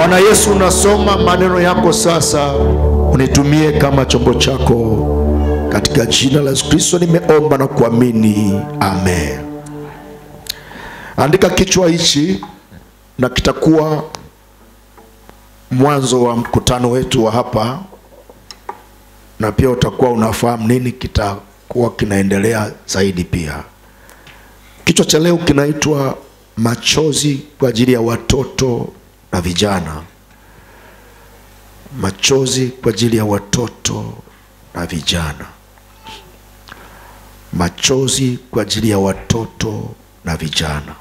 Bwana Yesu, nasoma maneno yako sasa, unitumie kama chombo chako. Katika jina la Yesu Kristo nimeomba na kuamini, amen. Andika kichwa hichi na kitakuwa mwanzo wa mkutano wetu wa hapa, na pia utakuwa unafahamu nini kitakuwa kinaendelea zaidi pia. Kichwa cha leo kinaitwa machozi kwa ajili ya watoto na vijana. Machozi kwa ajili ya watoto na vijana. Machozi kwa ajili ya watoto na vijana.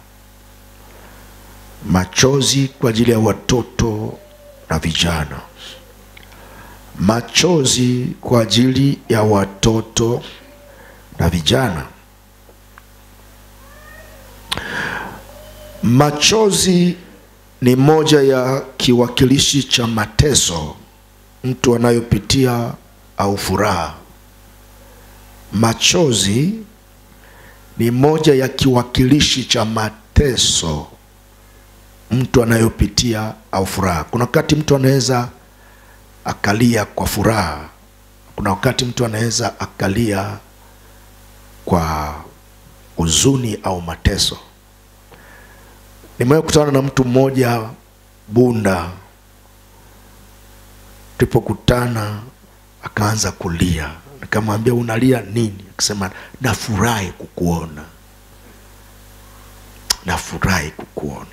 Machozi kwa ajili ya watoto na vijana. Machozi kwa ajili ya watoto na vijana. Machozi ni moja ya kiwakilishi cha mateso mtu anayopitia au furaha. Machozi ni moja ya kiwakilishi cha mateso mtu anayopitia au furaha. Kuna wakati mtu anaweza akalia kwa furaha. Kuna wakati mtu anaweza akalia kwa huzuni au mateso. Nimewahi kukutana na mtu mmoja Bunda. Tulipokutana akaanza kulia. Nikamwambia, unalia nini? Akasema, nafurahi kukuona. Nafurahi kukuona.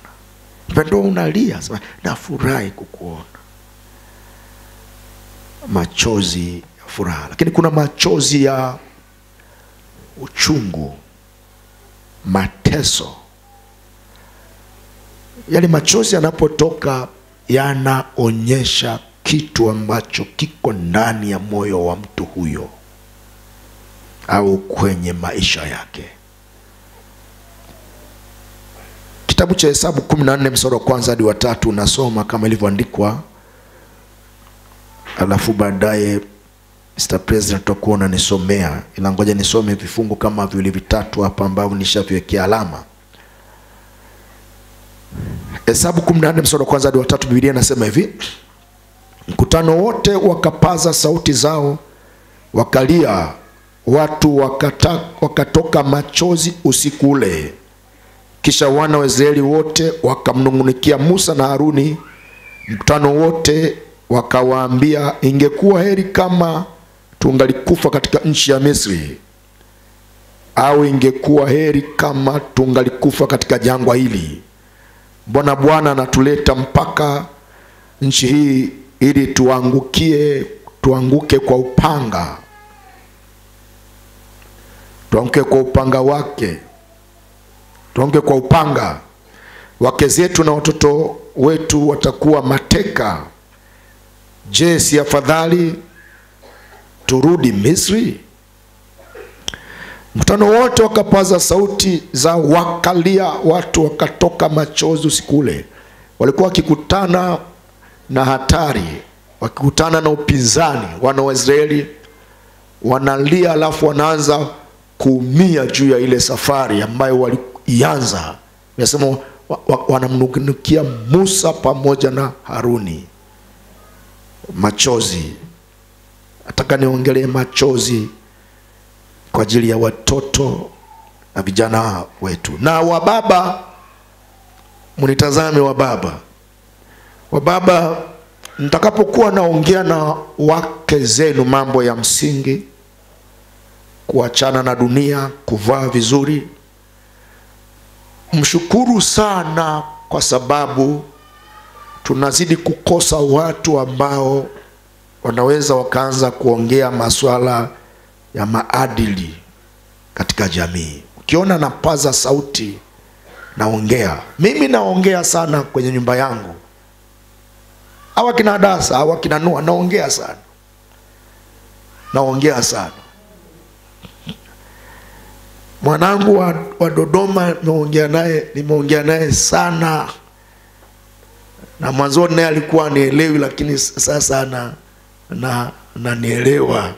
Ndio unalia? Akasema, nafurahi kukuona. Machozi ya furaha. Lakini kuna machozi ya uchungu, mateso. Yale machozi yanapotoka yanaonyesha kitu ambacho kiko ndani ya moyo wa mtu huyo au kwenye maisha yake. Kitabu cha Hesabu 14 mstari wa kwanza hadi wa 3 unasoma kama ilivyoandikwa. Alafu baadaye Mr. President tutakuwa unanisomea, ila ngoja nisome vifungu kama vile vitatu hapa ambavyo nishaviwekea alama. Hesabu 14 mstari wa kwanza hadi wa 3, Biblia inasema hivi: mkutano wote wakapaza sauti zao, wakalia, watu wakatoka machozi usiku ule. Kisha wana wa Israeli wote wakamnungunikia Musa na Haruni. Mkutano wote wakawaambia, ingekuwa heri kama tungalikufa katika nchi ya Misri, au ingekuwa heri kama tungalikufa katika jangwa hili. Mbona Bwana anatuleta mpaka nchi hii ili tuanguke kwa upanga. Tuanguke kwa upanga wake. Tuanguke kwa upanga. Wake zetu na watoto wetu watakuwa mateka. Je, si afadhali turudi Misri? Mkutano wote wakapaza sauti za wakalia, watu wakatoka machozi usiku ule. Walikuwa wakikutana na hatari, wakikutana na upinzani. Wana wa Israeli wanalia, alafu wanaanza kuumia juu ya ile safari ambayo walianza. Nasema wanamnungunikia Musa pamoja na Haruni. Machozi. Nataka niongelee machozi kwa ajili ya watoto na vijana wetu. Na wababa, mnitazame wababa. Wababa, nitakapokuwa naongea na wake zenu mambo ya msingi, kuachana na dunia, kuvaa vizuri, mshukuru sana, kwa sababu tunazidi kukosa watu ambao wanaweza wakaanza kuongea masuala ya maadili katika jamii. Ukiona napaza sauti naongea, mimi naongea sana kwenye nyumba yangu. Hawa kina Dasa, hawa kina Noa, naongea sana. Naongea sana. Mwanangu wa Dodoma nimeongea naye sana. Na mwanzoni naye alikuwa nielewi, lakini sasa na nielewa.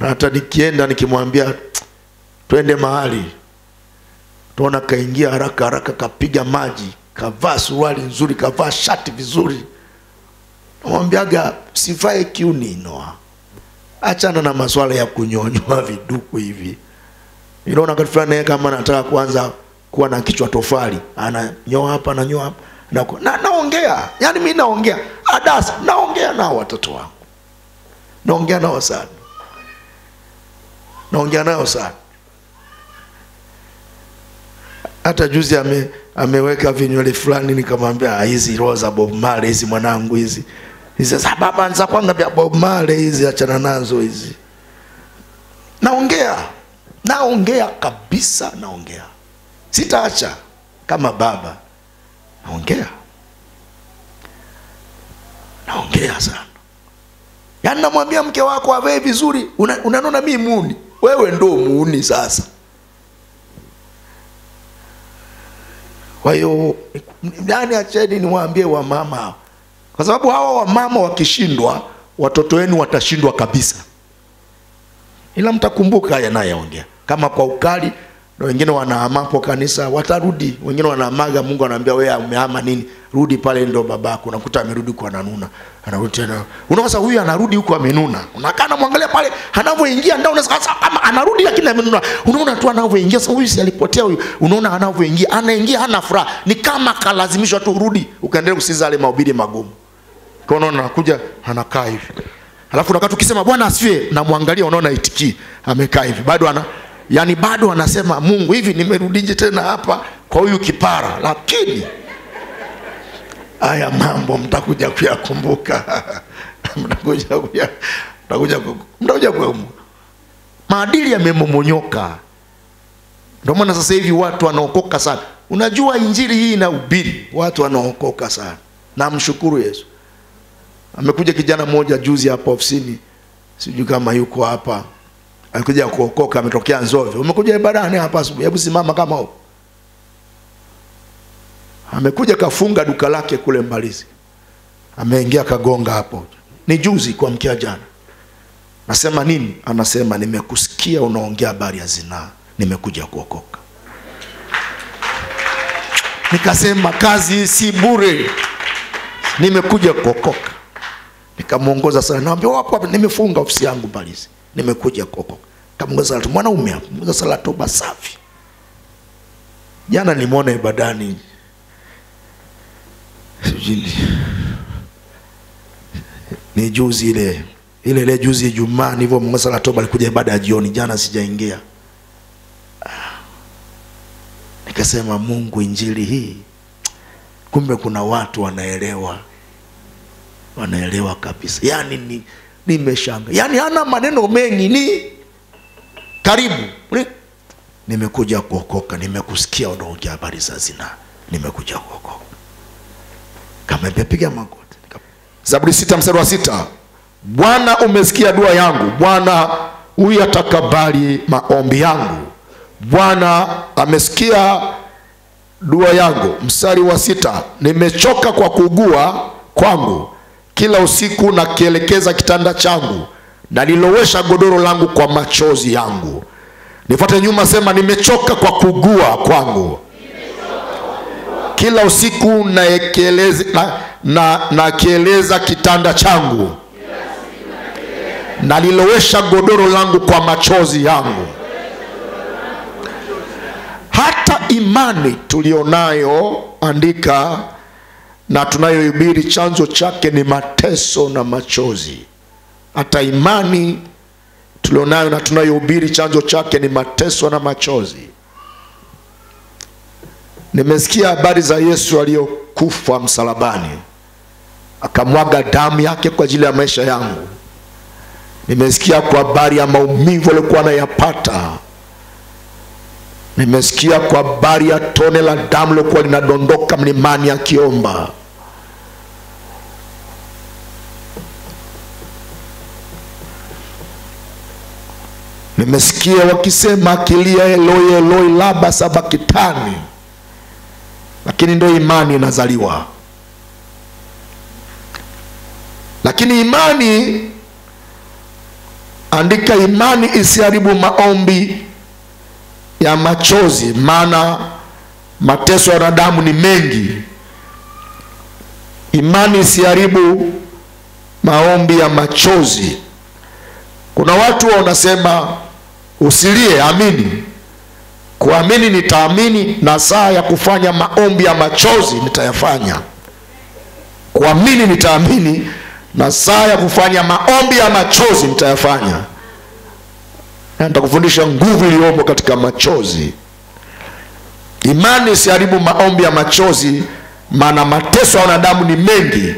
Na hata nikienda nikimwambia twende mahali, tuona kaingia haraka kapiga maji kavaa suruali nzuri, kavaa shati vizuri. Namwambiaga sivae kiuni Noa. Achana na masuala ya kunyonyoa viduku hivi. Unaona wakati fulani kama anataka kuanza kuwa na kichwa tofali, ananyoa hapa na nyoa hapa. Naongea. Yaani mimi naongea. Adasa, naongea nao watoto wangu. Naongea nao sana. Naongea nao sana. Hata juzi ameweka vinywele fulani, nikamwambia hizi roza Bob Marley hizi mwanangu hizi. Hizi sasa baba anza kwanga vya Bob Marley hizi, achana nazo hizi. Naongea kabisa, naongea. Sitaacha kama baba. Naongea sana. Yaani namwambia mke wako avae vizuri, unaona mimi muuni. Wewe ndo muuni sasa. Kwa hiyo ndani acheni niwaambie wa mama, kwa sababu hawa wa mama wakishindwa, watoto wenu watashindwa kabisa. Ila mtakumbuka haya nayaongea. Kama kwa ukali, na wengine wanahamapo kanisa, watarudi. Wengine wanahamaga, Mungu anaambia wewe umehama nini? Rudi pale ndo babako. Unakuta amerudi kwa nanuna. Anarudi tena. Unaona huyu anarudi huko amenuna. Unakaa muangalia pale anavyoingia ndani, unasema kama anarudi lakini amenuna. Unaona tu anavyoingia, sasa huyu si alipotea huyu. Unaona anavyoingia, anaingia hana furaha. Ni kama kalazimishwa tu rudi, ukaendelea kusikiza yale mahubiri magumu. Kwa unaona anakuja anakaa hivi. Alafu wakati ukisema Bwana asifiwe, na muangalia unaona itiki amekaa hivi. Bado anasema Mungu hivi nimerudije tena hapa kwa huyu kipara. Lakini haya mambo mtakuja kuyakumbuka. mtakuja kwa maadili yamemomonyoka. Ndio maana sasa hivi watu wanaokoka sana. Unajua injili hii inahubiri, watu wanaokoka sana. Na mshukuru Yesu. Amekuja kijana mmoja juzi hapa ofisini, sijui kama yuko hapa. Alikuja kuokoka, ametokea Nzove. Umekuja ibadani hapa asubuhi, hebu simama kama huo. Amekuja kafunga duka lake kule Mbalizi. Ameingia kagonga hapo. Ni juzi kwa mkia jana. Nasema nini? Anasema nimekusikia unaongea habari ya zinaa, nimekuja kuokoka. Nikasema kazi si bure. Nimekuja kuokoka. Nikamuongoza sana. Naambia wapo nimefunga ofisi yangu Mbalizi. Nimekuja kuokoka. Kamuongoza salatu mwanaume hapo, muongoza salatu basafi. Jana nimeona ibadani. Ni juzi ile juzi Ijumaa nilivyo muongoza salatu alikuja ibada ya jioni, jana sijaingia. Nikasema Mungu, injili hii kumbe kuna watu wanaelewa kabisa. Yaani nimeshanga. Yaani hana maneno mengi, ni karibu. Nimekuja kuokoka, nimekusikia unaongea habari za zinaa, nimekuja kuokoka. Kama nimepiga magoti. Zaburi 6:6. Bwana umesikia dua yangu, Bwana uyatakabali maombi yangu. Bwana amesikia dua yangu. Mstari wa 6. Nimechoka kwa kuugua kwangu, kila usiku na kielekeza kitanda changu, na nilowesha godoro langu kwa machozi yangu. Nifuate nyuma, sema nimechoka kwa kuugua kwangu. Kila usiku na kieleza kitanda changu, na nilowesha godoro langu kwa machozi yangu. Hata imani tulionayo, andika, na tunayohubiri chanzo chake ni mateso na machozi. Hata imani tulionayo na tunayohubiri chanzo chake ni mateso na machozi. Nimesikia habari za Yesu aliyokufa msalabani, akamwaga damu yake kwa ajili ya maisha yangu. Nimesikia kwa habari ya maumivu alikuwa anayapata. Nimesikia kwa habari ya tone la damu lilokuwa linadondoka mlimani akiomba. Nimesikia wakisema akilia Eloi Eloi lama sabakitani. Lakini ndio imani inazaliwa. Lakini imani, andika, imani isiharibu maombi ya machozi, maana mateso ya wanadamu ni mengi. Imani isiharibu maombi ya machozi. Kuna watu wanasema usilie, amini. Kuamini nitaamini, na saa ya kufanya maombi ya machozi nitayafanya. Kuamini nitaamini, na saa ya kufanya maombi ya machozi nitayafanya. Na nitakufundisha nguvu iliyomo katika machozi. Imani isiharibu maombi ya machozi, maana mateso ya wanadamu ni mengi.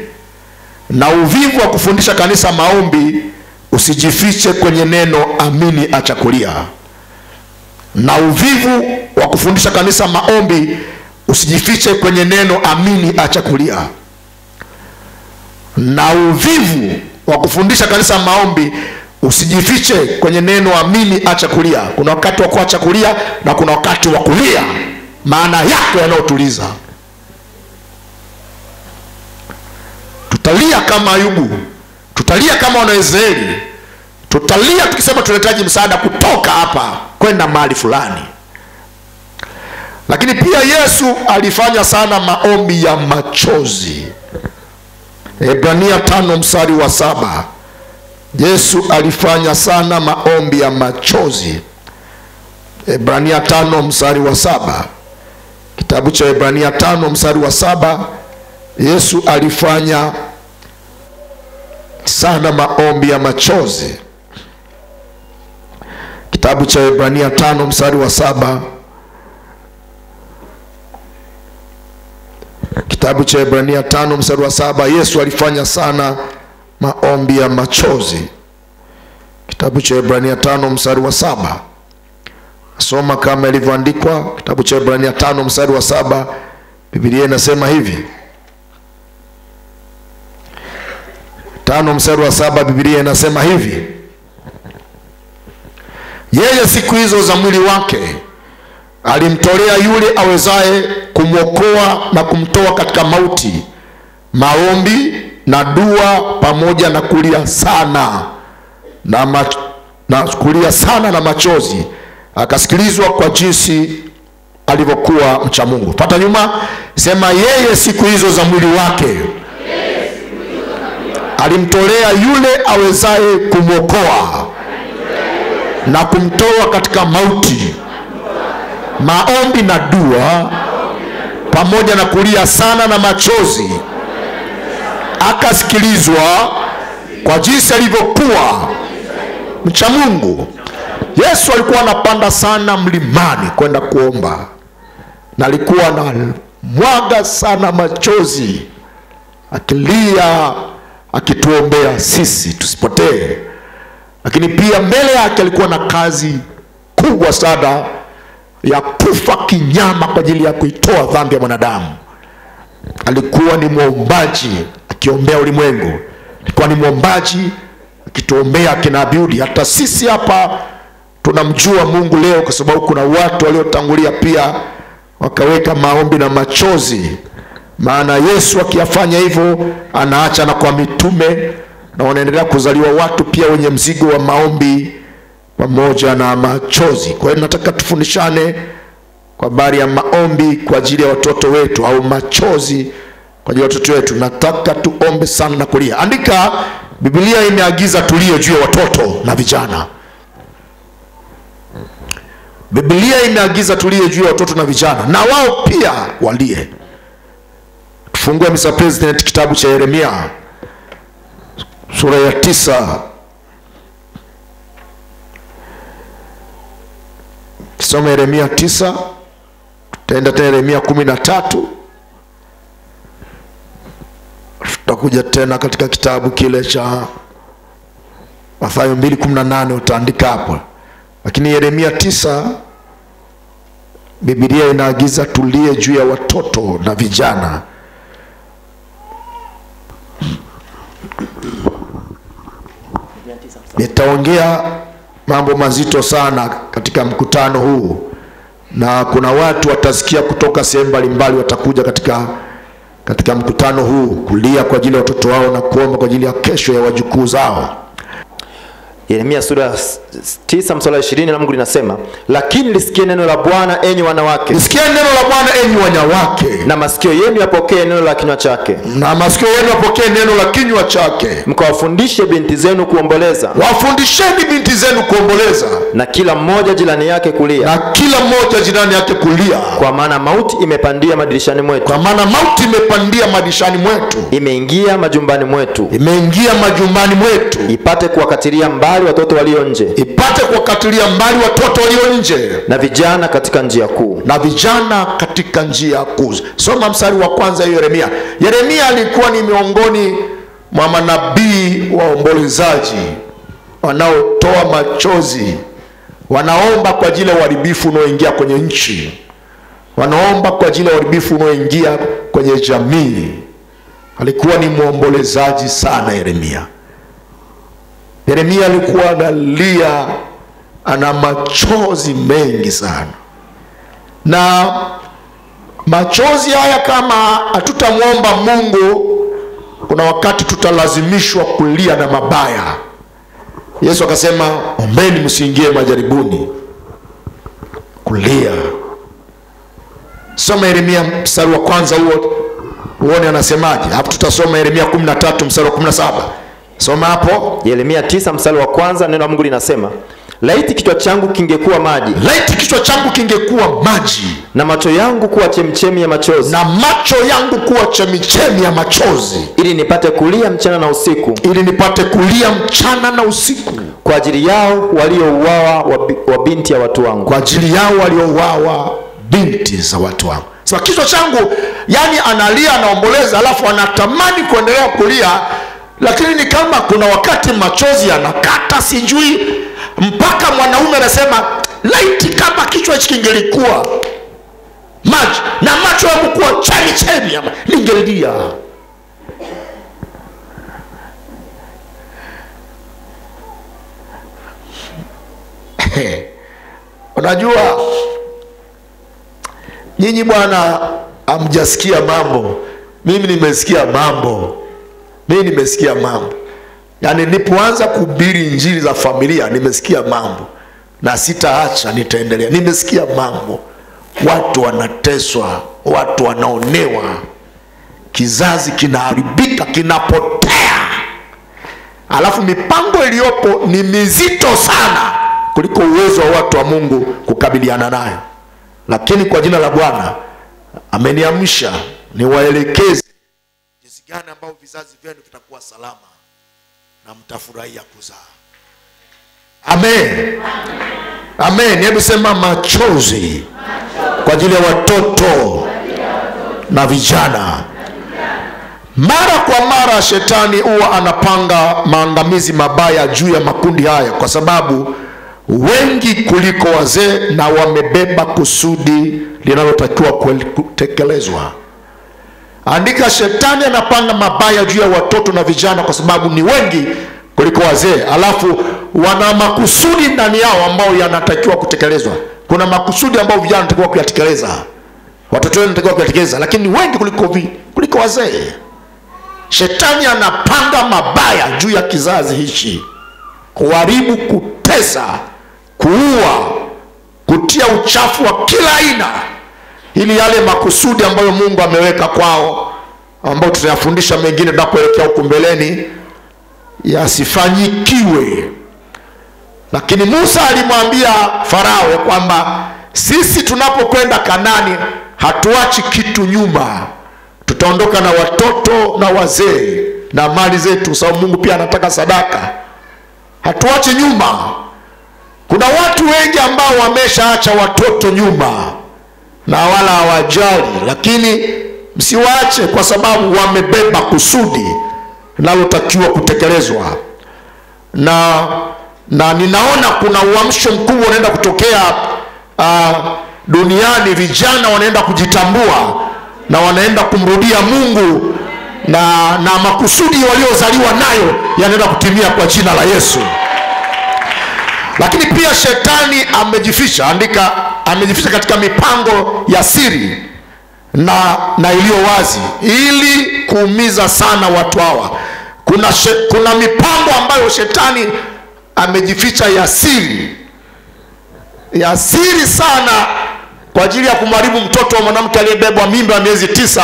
Na uvivu wa kufundisha kanisa maombi, usijifiche kwenye neno amini achakulia. Na uvivu wa kufundisha kanisa maombi, usijifiche kwenye neno amini achakulia. Na uvivu wa kufundisha kanisa maombi, usijifiche kwenye neno amini achakulia. Kuna wakati wa kuacha kulia na kuna wakati wa kulia, maana yake yanayotuliza. Tutalia kama Ayubu, tutalia kama Wanaisraeli, tutalia tukisema tunahitaji msaada kutoka hapa kwenda mahali fulani. Lakini pia Yesu alifanya sana maombi ya machozi. Ebrania 5:7. Yesu alifanya sana maombi ya machozi. Ebrania 5:7. Kitabu cha Ebrania 5:7. Yesu alifanya sana maombi ya machozi. Kitabu cha Ebrania 5:7. Kitabu cha Ebrania 5:7. Yesu alifanya sana maombi ya machozi. Kitabu cha Ebrania 5:7. Soma kama ilivyoandikwa. Kitabu cha Ebrania 5:7. Biblia inasema hivi. 5:7. Biblia inasema hivi: yeye siku hizo za mwili wake alimtolea yule awezaye kumwokoa na kumtoa katika mauti, maombi na dua pamoja na kulia sana na machozi, akasikilizwa kwa jinsi alivyokuwa mcha Mungu. Pata nyuma, sema yeye siku hizo za mwili wake alimtolea yule awezaye kumwokoa na kumtoa katika mauti, maombi na dua pamoja na kulia sana na machozi, akasikilizwa kwa jinsi alivyokuwa mcha Mungu. Yesu alikuwa anapanda sana mlimani kwenda kuomba, na alikuwa anamwaga sana machozi, akilia, akituombea sisi tusipotee. Lakini pia mbele yake alikuwa na kazi kubwa sana ya kufa kinyama kwa ajili ya kuitoa dhambi ya mwanadamu. Alikuwa ni mwombaji akiombea ulimwengu. Alikuwa ni mwombaji akituombea kina Abiudi. Hata sisi hapa tunamjua Mungu leo kwa sababu kuna watu waliotangulia pia wakaweka maombi na machozi. Maana Yesu akiyafanya hivyo, anaacha na kwa mitume, na wanaendelea kuzaliwa watu pia wenye mzigo wa maombi pamoja na machozi. Kwa hiyo nataka tufundishane kwa habari ya maombi kwa ajili ya watoto wetu, au machozi kwa ajili ya watoto wetu. Nataka tuombe sana na kulia. Andika, Biblia imeagiza tulie juu ya watoto na vijana. Biblia imeagiza tulie juu ya watoto na vijana, na wao pia walie. Tufungue Mr. President kitabu cha Yeremia sura ya 9. Soma Yeremia 9, tutaenda tena Yeremia 13, tutakuja tena katika kitabu kile cha Mathayo 2:18 utaandika hapo. Lakini Yeremia 9, Biblia inaagiza tulie juu ya watoto na vijana. Nitaongea mambo mazito sana katika mkutano huu, na kuna watu watasikia kutoka sehemu mbalimbali, watakuja katika mkutano huu kulia kwa ajili ya watoto wao na kuomba kwa ajili ya kesho ya wajukuu zao. Yeremia sura 9 mstari wa 20 na Mungu linasema, lakini lisikie neno la Bwana enyi wanawake. Lisikie neno la Bwana enyi wanawake. Na masikio yenu yapokee neno la kinywa chake. Na masikio yenu yapokee neno la kinywa chake. Mkawafundishe binti zenu kuomboleza. Wafundisheni binti zenu kuomboleza. Na kila mmoja jirani yake kulia. Na kila mmoja jirani yake kulia. Kwa maana mauti imepandia madirishani mwetu. Kwa maana mauti imepandia madirishani mwetu. Imeingia majumbani mwetu. Imeingia majumbani mwetu. Ipate kuwakatilia mbali watoto walio nje. Ipate kuwakatilia mbali watoto walio nje. Na vijana katika njia kuu. Na vijana katika njia kuu. Soma mstari wa kwanza Yeremia. Yeremia alikuwa ni miongoni mwa manabii waombolezaji wanaotoa machozi, wanaomba kwa ajili ya uharibifu unaoingia kwenye nchi, wanaomba kwa ajili ya uharibifu unaoingia kwenye jamii. Alikuwa ni muombolezaji sana Yeremia. Yeremia alikuwa analia, ana machozi mengi sana. Na machozi haya kama hatutamwomba Mungu, kuna wakati tutalazimishwa kulia na mabaya. Yesu akasema, ombeni msiingie majaribuni. Kulia. Soma Yeremia mstari wa kwanza huo, uone anasemaje. Hapo tutasoma Yeremia 13 mstari wa 17. Soma hapo. Yeremia 9 mstari wa kwanza, neno la Mungu linasema, laiti kichwa changu kingekuwa maji. Laiti kichwa changu kingekuwa maji. Na macho yangu kuwa chemchemi ya machozi. Na macho yangu kuwa chemchemi ya machozi. Ili nipate kulia mchana na usiku. Ili nipate kulia mchana na usiku. Kwa ajili yao waliouawa wa binti ya watu wangu. Kwa ajili yao waliouawa binti za watu wangu. So kichwa changu, yani analia, anaomboleza, alafu anatamani kuendelea kulia, lakini ni kama kuna wakati machozi yanakata, sijui, mpaka mwanaume anasema, laiti kama kichwa hiki kingelikuwa maji na macho yangu kuwa chemchemi, ningelia. Unajua nyinyi bwana hamjasikia mambo, mimi nimesikia mambo. Mimi nimesikia mambo. Yaani nilipoanza kuhubiri injili za familia nimesikia mambo, na sitaacha, nitaendelea. Nimesikia mambo. Watu wanateswa, watu wanaonewa, kizazi kinaharibika, kinapotea. Alafu mipango iliyopo ni mizito sana kuliko uwezo wa watu wa Mungu kukabiliana nayo. Lakini kwa jina la Bwana ameniamsha niwaelekeze jinsi gani ambao vizazi vyenu vitakuwa salama na mtafurahia kuzaa. Amen. Amen. Hebu sema machozi kwa ajili ya watoto na vijana. Mara kwa mara shetani huwa anapanga maangamizi mabaya juu ya makundi haya, kwa sababu wengi kuliko wazee na wamebeba kusudi linalotakiwa kutekelezwa. Andika, shetani anapanga mabaya juu ya watoto na vijana kwa sababu ni wengi kuliko wazee, alafu wana makusudi ndani yao ambao yanatakiwa kutekelezwa. Kuna makusudi ambao vijana wanatakiwa kuyatekeleza, watoto wanatakiwa kuyatekeleza, lakini wengi kuliko wazee. Shetani anapanga mabaya juu ya kizazi hichi, kuharibu, kutesa, kuua, kutia uchafu wa kila aina, ili yale makusudi ambayo Mungu ameweka kwao, ambao tutayafundisha mengine tunapoelekea huko mbeleni, yasifanyikiwe. Lakini Musa alimwambia Farao ya kwamba sisi tunapokwenda Kanani hatuachi kitu nyuma, tutaondoka na watoto na wazee na mali zetu, sababu Mungu pia anataka sadaka. Hatuachi nyuma. Kuna watu wengi ambao wameshaacha watoto nyuma na wala hawajali, lakini msiwaache, kwa sababu wamebeba kusudi linalotakiwa kutekelezwa. Na ninaona kuna uamsho mkubwa unaenda kutokea duniani. Vijana wanaenda kujitambua na wanaenda kumrudia Mungu, na makusudi waliozaliwa nayo yanaenda kutimia kwa jina la Yesu. Lakini pia shetani amejificha, andika, amejificha katika mipango ya siri na iliyo wazi ili kuumiza sana watu hawa. Kuna mipango ambayo shetani amejificha ya siri sana kwa ajili ya kumharibu mtoto wa mwanamke aliyebebwa mimba miezi 9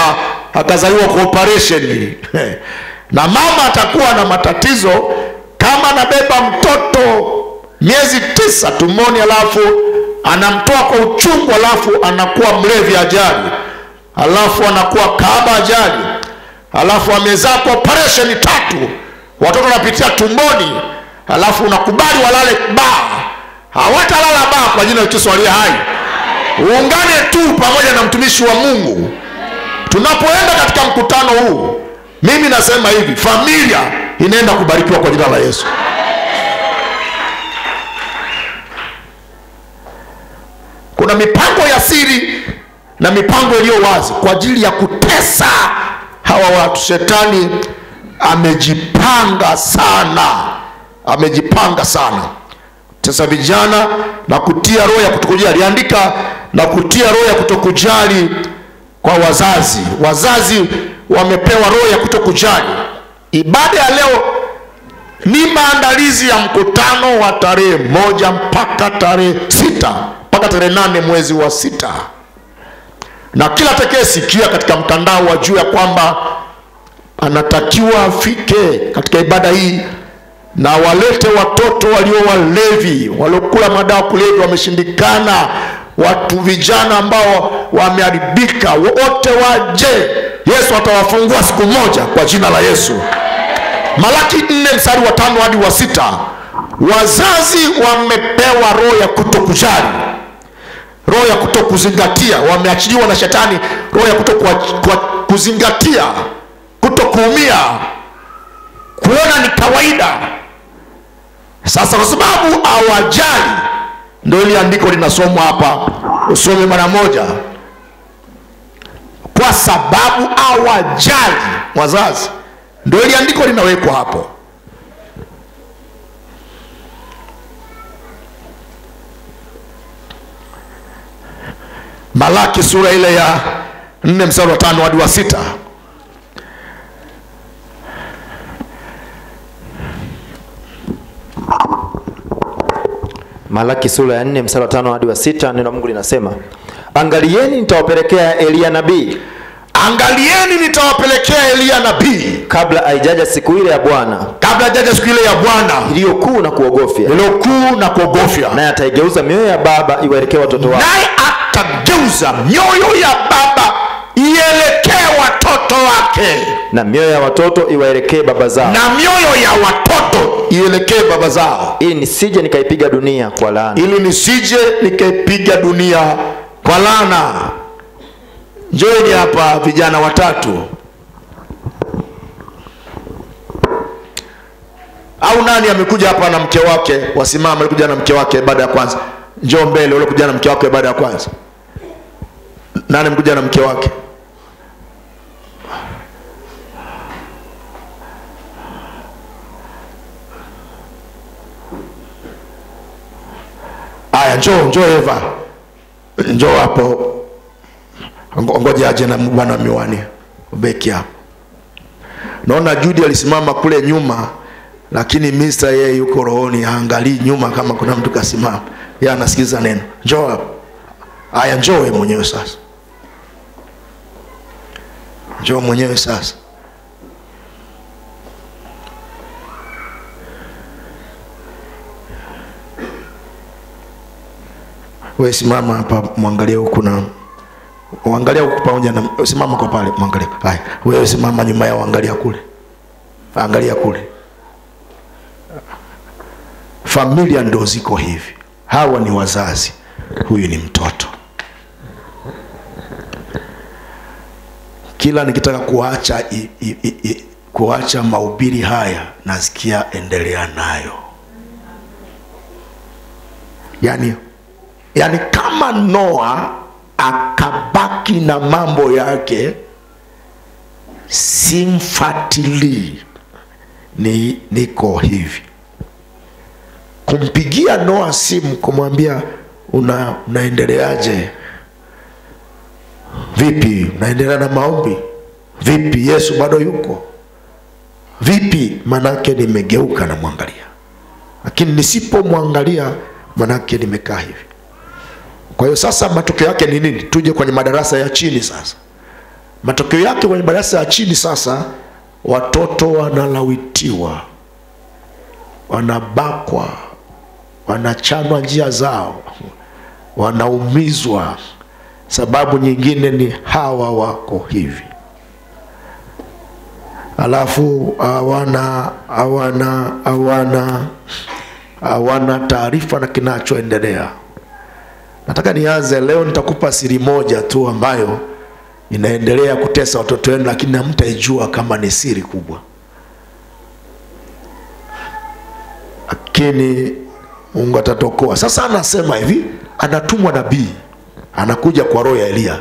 akazaliwa kwa operation. Na mama atakuwa na matatizo kama anabeba mtoto miezi 9 tumboni, alafu anamtoa kwa uchungu, alafu anakuwa mlevi ajali, alafu anakuwa kahaba ajali, alafu amezaa kwa operation 3, watoto wanapitia tumboni, alafu unakubali walale baa. Hawatalala baa kwa jina la Yesu aliye hai. Uungane tu pamoja na mtumishi wa Mungu. Tunapoenda katika mkutano huu, mimi nasema hivi, familia inaenda kubarikiwa kwa jina la Yesu. Kuna mipango ya siri na mipango iliyo wazi kwa ajili ya kutesa hawa watu. Shetani amejipanga sana. Tesa vijana na kutia roho ya kutokujali. Aliandika na kutia roho ya kutokujali kwa wazazi. Wazazi wamepewa roho ya kutokujali. Ibada ya leo ni maandalizi ya mkutano wa tarehe 1 mpaka tarehe 6 mpaka tarehe 8 mwezi wa 6. Na kila atakayesikia katika mtandao wajue ya kwamba anatakiwa afike katika ibada hii na walete watoto walio walevi, waliokula madawa kulevya wameshindikana, watu vijana ambao wameharibika, wote waje. Yesu atawafungua siku moja kwa jina la Yesu. Malaki 4 mstari wa 5 hadi wa 6. Wazazi wamepewa roho ya kutokujali, roho ya kutokuzingatia. Wameachiliwa na shetani roho ya kutokuzingatia, kutokuumia, kuona ni kawaida. Sasa kwa sababu hawajali, ndio ile andiko linasomwa hapa, usome mara moja. Kwa sababu hawajali wazazi, ndio ile andiko linawekwa hapo. Malaki sura ile ya 4 mstari wa 5 hadi wa 6. Malaki sura ya 4 mstari wa 5 hadi wa 6, neno la Mungu linasema, angalieni nitawapelekea Elia nabii. Angalieni nitawapelekea Elia nabii kabla haijaja siku ile ya Bwana. Kabla haijaja siku ile ya Bwana iliyokuu na kuogofya. Naye ataigeuza mioyo ya baba iwaelekee watoto wao. Naye atageuza mioyo ya baba ielekee watoto wake, na mioyo ya watoto iwaelekee baba zao. Na mioyo ya watoto ielekee baba zao. Ili nisije nikaipiga dunia kwa laana. Njooni hapa vijana watatu. Au nani amekuja hapa na mke wake? Wasimama. Alikuja na mke wake baada ya kwanza. Njoo mbele. Ule kuja na mke wake baada ya kwanza. Nani amekuja na mke wake? Aya, njoo Eva. Njoo hapo. Ngoja aje na bwana miwani. Ubeki hapo. Naona Judy alisimama kule nyuma, lakini Mr. yeye yuko rohoni, haangalii nyuma kama kuna mtu kasimama. Yeye anasikiza neno. Njoo hapo. Aya, njoo wewe mwenyewe sasa. Njoo mwenyewe sasa. Wewe simama hapa, muangalie huku na uangalia huku pamoja na simama kwa pale, muangalie. Haya, wewe simama nyuma yao, angalia kule. Angalia kule. Familia ndio ziko hivi. Hawa ni wazazi, huyu ni mtoto. Kila nikitaka kuacha mahubiri haya, nasikia endelea nayo. Yani kama Noa akabaki na mambo yake, simfatili, niko hivi. Kumpigia Noa simu kumwambia unaendeleaje? Vipi? Unaendelea na maombi? Vipi? Yesu bado yuko? Vipi? Manake nimegeuka na mwangalia. lakini nisipomwangalia manake nimekaa hivi. Kwa hiyo sasa matokeo yake ni nini? Tuje kwenye madarasa ya chini sasa. Matokeo yake kwenye madarasa ya chini sasa, watoto wanalawitiwa, wanabakwa, wanachanwa njia zao, wanaumizwa. Sababu nyingine ni hawa wako hivi, alafu hawana taarifa na kinachoendelea. Nataka nianze leo, nitakupa siri moja tu ambayo inaendelea kutesa watoto wenu, lakini hamtaijua kama ni siri kubwa. Lakini Mungu atatokoa. Sasa anasema hivi, anatumwa nabii, anakuja kwa roho ya Elia.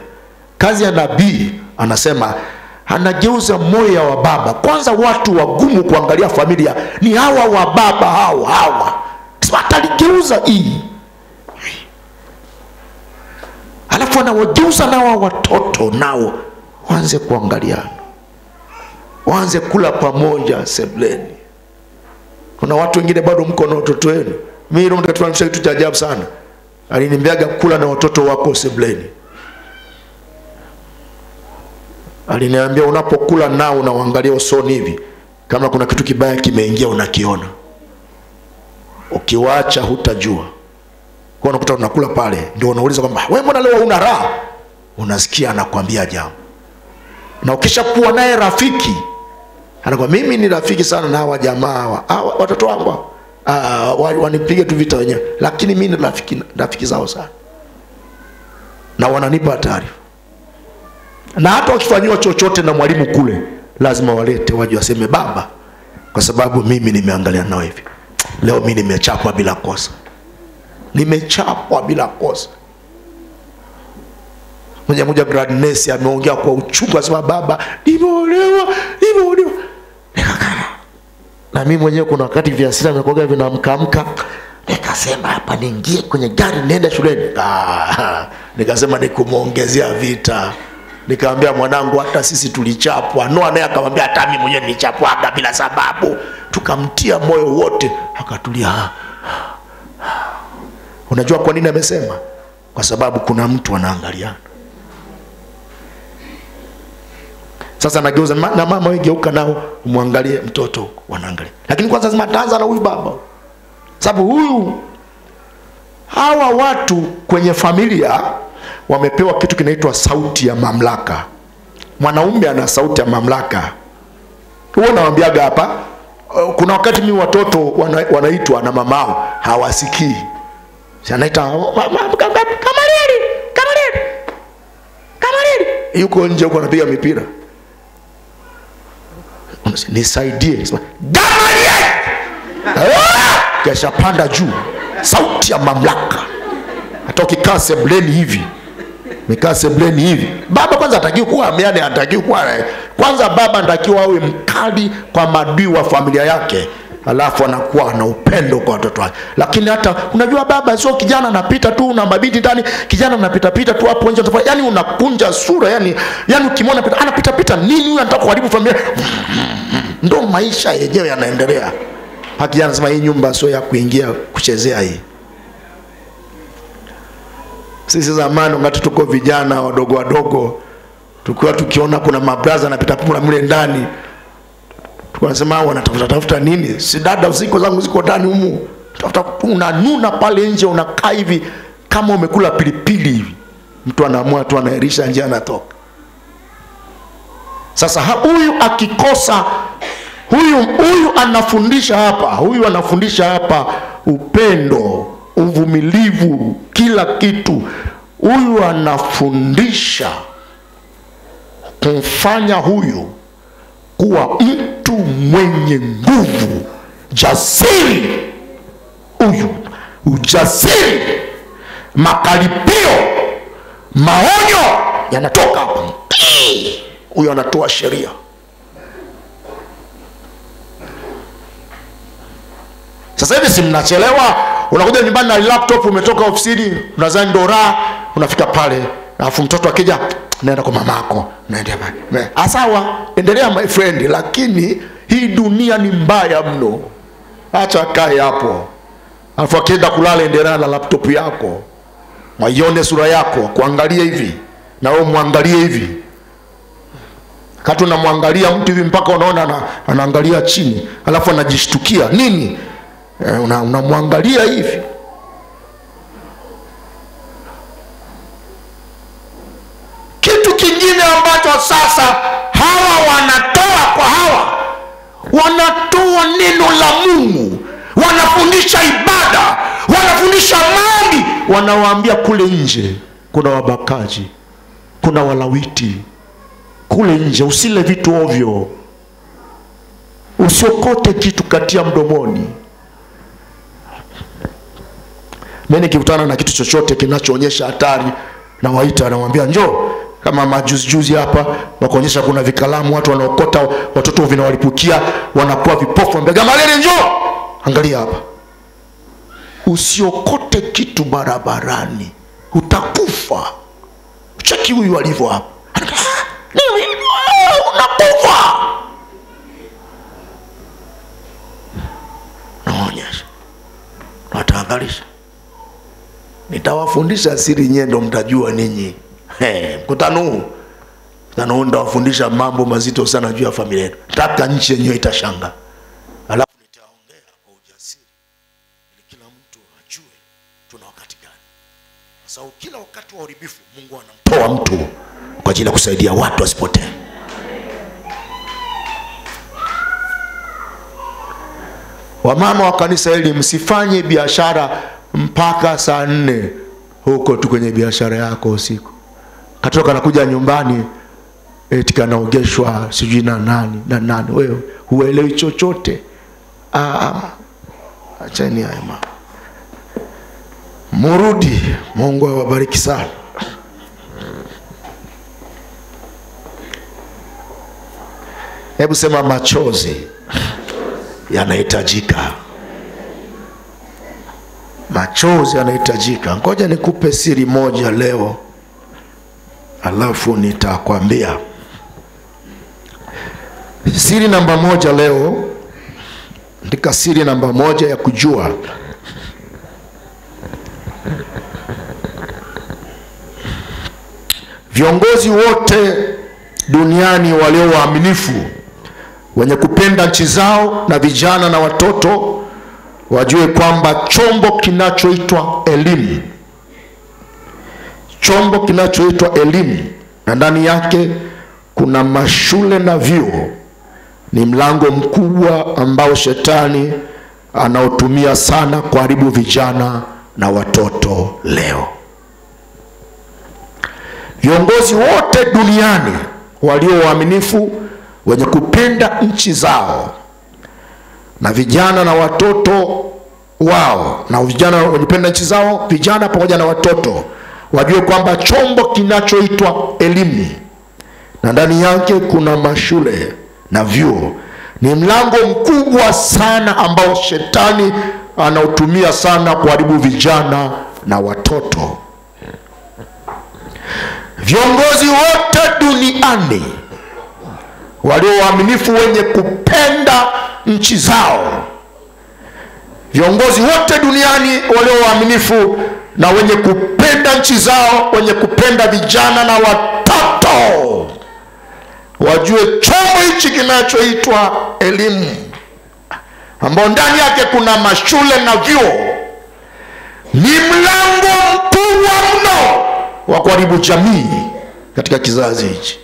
Kazi ya nabii, anasema anageuza moyo wa baba. Kwanza watu wagumu kuangalia familia ni hawa wa baba, hawa. Ataligeuza hii. Alafu anawageuza nao watoto, nao waanze kuangaliana, waanze kula pamoja sebuleni. Kuna watu wengine bado mko na watoto wenu. Mimi ndio nikatufanya kitu cha ajabu sana. Aliniambiaga kula na watoto wako sebuleni. Aliniambia unapokula nao unaangalia usoni hivi, kama kuna kitu kibaya kimeingia unakiona. Ukiwaacha hutajua. Kwa unakuta unakula pale, ndio unauliza kwamba wewe mbona leo una raha? Unasikia anakuambia jambo. Na ukishakuwa naye rafiki, anakuambia mimi ni rafiki sana na hawa jamaa hawa watoto wangu. Wanipige tu vita wenyewe, lakini mimi ni rafiki zao sana. Na wananipa taarifa. Na hata wakifanywa chochote na mwalimu kule, lazima walete waje waseme baba, kwa sababu mimi nimeangalia nao hivi. Leo mimi nimechapwa bila kosa. Nimechapwa bila kosa. Mmoja Gladness ameongea kwa uchungu, asema baba, nimeolewa. Na mimi mwenyewe kuna wakati vya hasira nimekuwa vinamkamka. Nikasema hapa niingie kwenye gari niende shuleni. Nikasema nikumuongezea vita. Nikamwambia mwanangu, hata sisi tulichapwa. Noa naye akamwambia hata mimi mwenyewe nilichapwaga bila sababu. Tukamtia moyo wote, akatulia. Unajua kwa nini amesema? Kwa sababu kuna mtu anaangaliana. Sasa nageuza na mama wewe, geuka nao umwangalie mtoto, wanaangalia. Lakini kwanza lazima taanza na huyu baba. Sababu hawa watu kwenye familia wamepewa kitu kinaitwa sauti ya mamlaka. Mwanaume ana sauti ya mamlaka. Wewe unawaambiaga hapa, kuna wakati mimi watoto wanaitwa na mamao hawasikii. Anaita Kamareli. Yuko nje huko anapiga mipira. Nisaidie. Kamareli. Kisha panda juu. Sauti ya mamlaka. Hata ukikaa sebuleni hivi. Baba kwanza hatakiwi kuwa ameane, hatakiwi kuwa. Kwanza baba anatakiwa awe mkali kwa maadui wa familia yake. Alafu anakuwa na upendo kwa watoto wake. Lakini hata unajua baba sio kijana anapita tu na mabinti ndani, kijana anapita tu hapo nje, yani unakunja sura, yani ukimwona anapita nini huyu anataka kuharibu familia. Ndio maisha yenyewe yanaendelea. Kijana anasema hii nyumba sio ya kuingia kuchezea hii. Sisi zamani wakati tuko vijana wadogo tulikuwa tukiona kuna mabraza anapita pumla mle ndani, tunasema wanatafuta nini? Si dada usiku zangu ziko ndani humu. Tafuta, unanuna pale nje, unakaa hivi kama umekula pilipili hivi. Mtu anaamua tu anairisha nje, anatoka. Sasa huyu akikosa, huyu anafundisha hapa upendo, uvumilivu, kila kitu. Huyu anafundisha kumfanya huyu kuwa mtu mwenye nguvu, jasiri. Huyu ujasiri, makaripio, maonyo yanatoka hapo. Huyu anatoa sheria. Sasa hivi si mnachelewa, unakuja nyumbani na laptop, umetoka ofisini, unazani ndora, unafika pale, alafu mtoto akija, naenda kwa mamako, naenda pale. Sawa, endelea my friend, lakini hii dunia ni mbaya mno. acha kae hapo. Alafu akienda kulala endelea na laptop yako. Waione sura yako, kuangalia hivi na wewe muangalie hivi. Kati unamwangalia mtu hivi mpaka unaona anaangalia chini, alafu anajishtukia nini? Unamwangalia hivi. Kitu kingine ambacho sasa hawa wanatoa kwa hawa, wanatoa neno la Mungu, wanafundisha ibada, wanafundisha maombi, wanawaambia kule nje kuna wabakaji, kuna walawiti kule nje, usile vitu ovyo, usiokote kitu katia mdomoni. Mimi nikikutana na kitu chochote kinachoonyesha hatari, na waita, nawaambia njoo. Kama majuzi hapa wakaonyesha kuna vikalamu, watu wanaokota watoto vinawalipukia, wanakuwa vipofu, mbega malele, njoo angalia hapa. Usiokote kitu barabarani, utakufa. Cheki huyu alivyo hapa, unakufa. Naonyesha, natahadharisha. Nitawafundisha siri nyendo, mtajua ninyi. Mkutano huu nitawafundisha mambo mazito sana juu ya familia yetu. Nataka nchi yenyewe itashanga. Alafu nitaongea kwa ujasiri ili kila mtu ajue tuna wakati gani. Sasa kila wakati wa uharibifu Mungu anamtoa mtu kwa ajili ya kusaidia watu wasipotee. Wamama wa kanisa hili, msifanye biashara mpaka saa 4 huko tu kwenye biashara yako usiku. Katoka nakuja nyumbani eti kanaogeshwa sijui na nani. Wewe huelewi chochote. Acheni haya mama. Murudi, Mungu awabariki sana. Hebu sema machozi yanahitajika. Machozi yanahitajika. Ngoja nikupe siri moja leo, alafu nitakwambia. Siri namba 1 leo, ndika siri namba 1 ya kujua viongozi wote duniani walio waaminifu, wenye kupenda nchi zao, na vijana na watoto wajue kwamba chombo kinachoitwa elimu, na ndani yake kuna mashule na vyuo, ni mlango mkubwa ambao shetani anaotumia sana kuharibu vijana na watoto leo. Viongozi wote duniani walio waaminifu, wenye kupenda nchi zao, na vijana na watoto wao, na vijana wenye kupenda nchi zao, vijana pamoja na watoto wajue kwamba chombo kinachoitwa elimu, na ndani yake kuna mashule na vyuo, ni mlango mkubwa sana ambao shetani anautumia sana kuharibu vijana na watoto. Viongozi wote duniani walio waaminifu, wenye kupenda nchi zao, viongozi wote duniani walio waaminifu na wenye kupenda nchi zao, wenye kupenda vijana na watoto, wajue chombo hichi kinachoitwa elimu, ambao ndani yake kuna mashule na vyuo, ni mlango mkubwa mno wa kuharibu jamii katika kizazi hichi.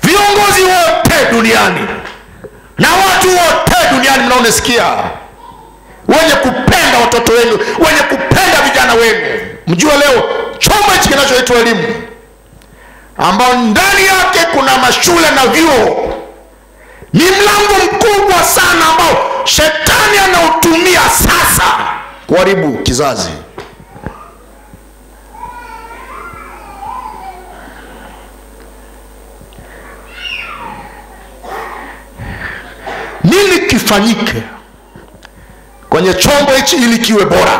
Viongozi wote duniani na watu wote duniani mnaonisikia, wenye kupenda watoto wenu, wenye kupenda vijana wenu, mjue leo chombo hichi kinachoitwa elimu, ambao ndani yake kuna mashule na vyuo, ni mlango mkubwa sana ambao shetani anautumia sasa kuharibu kizazi. Nini kifanyike kwenye chombo hichi ili kiwe bora?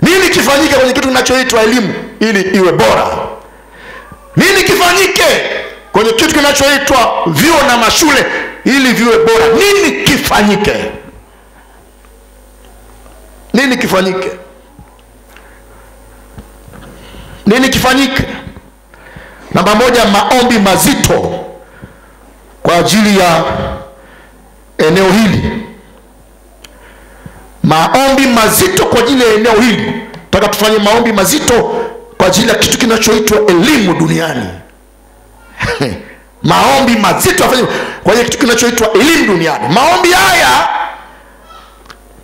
Nini kifanyike kwenye kitu kinachoitwa elimu ili iwe bora? Nini kifanyike kwenye kitu kinachoitwa vyuo na mashule ili viwe bora? Nini kifanyike? Nini kifanyike? Nini kifanyike? Namba moja, maombi mazito kwa ajili ya eneo hili. Maombi mazito kwa ajili ya eneo hili. Nataka tufanye maombi mazito kwa ajili ya kitu kinachoitwa elimu duniani. Maombi mazito afanye kwa ajili ya kitu kinachoitwa elimu duniani. Maombi haya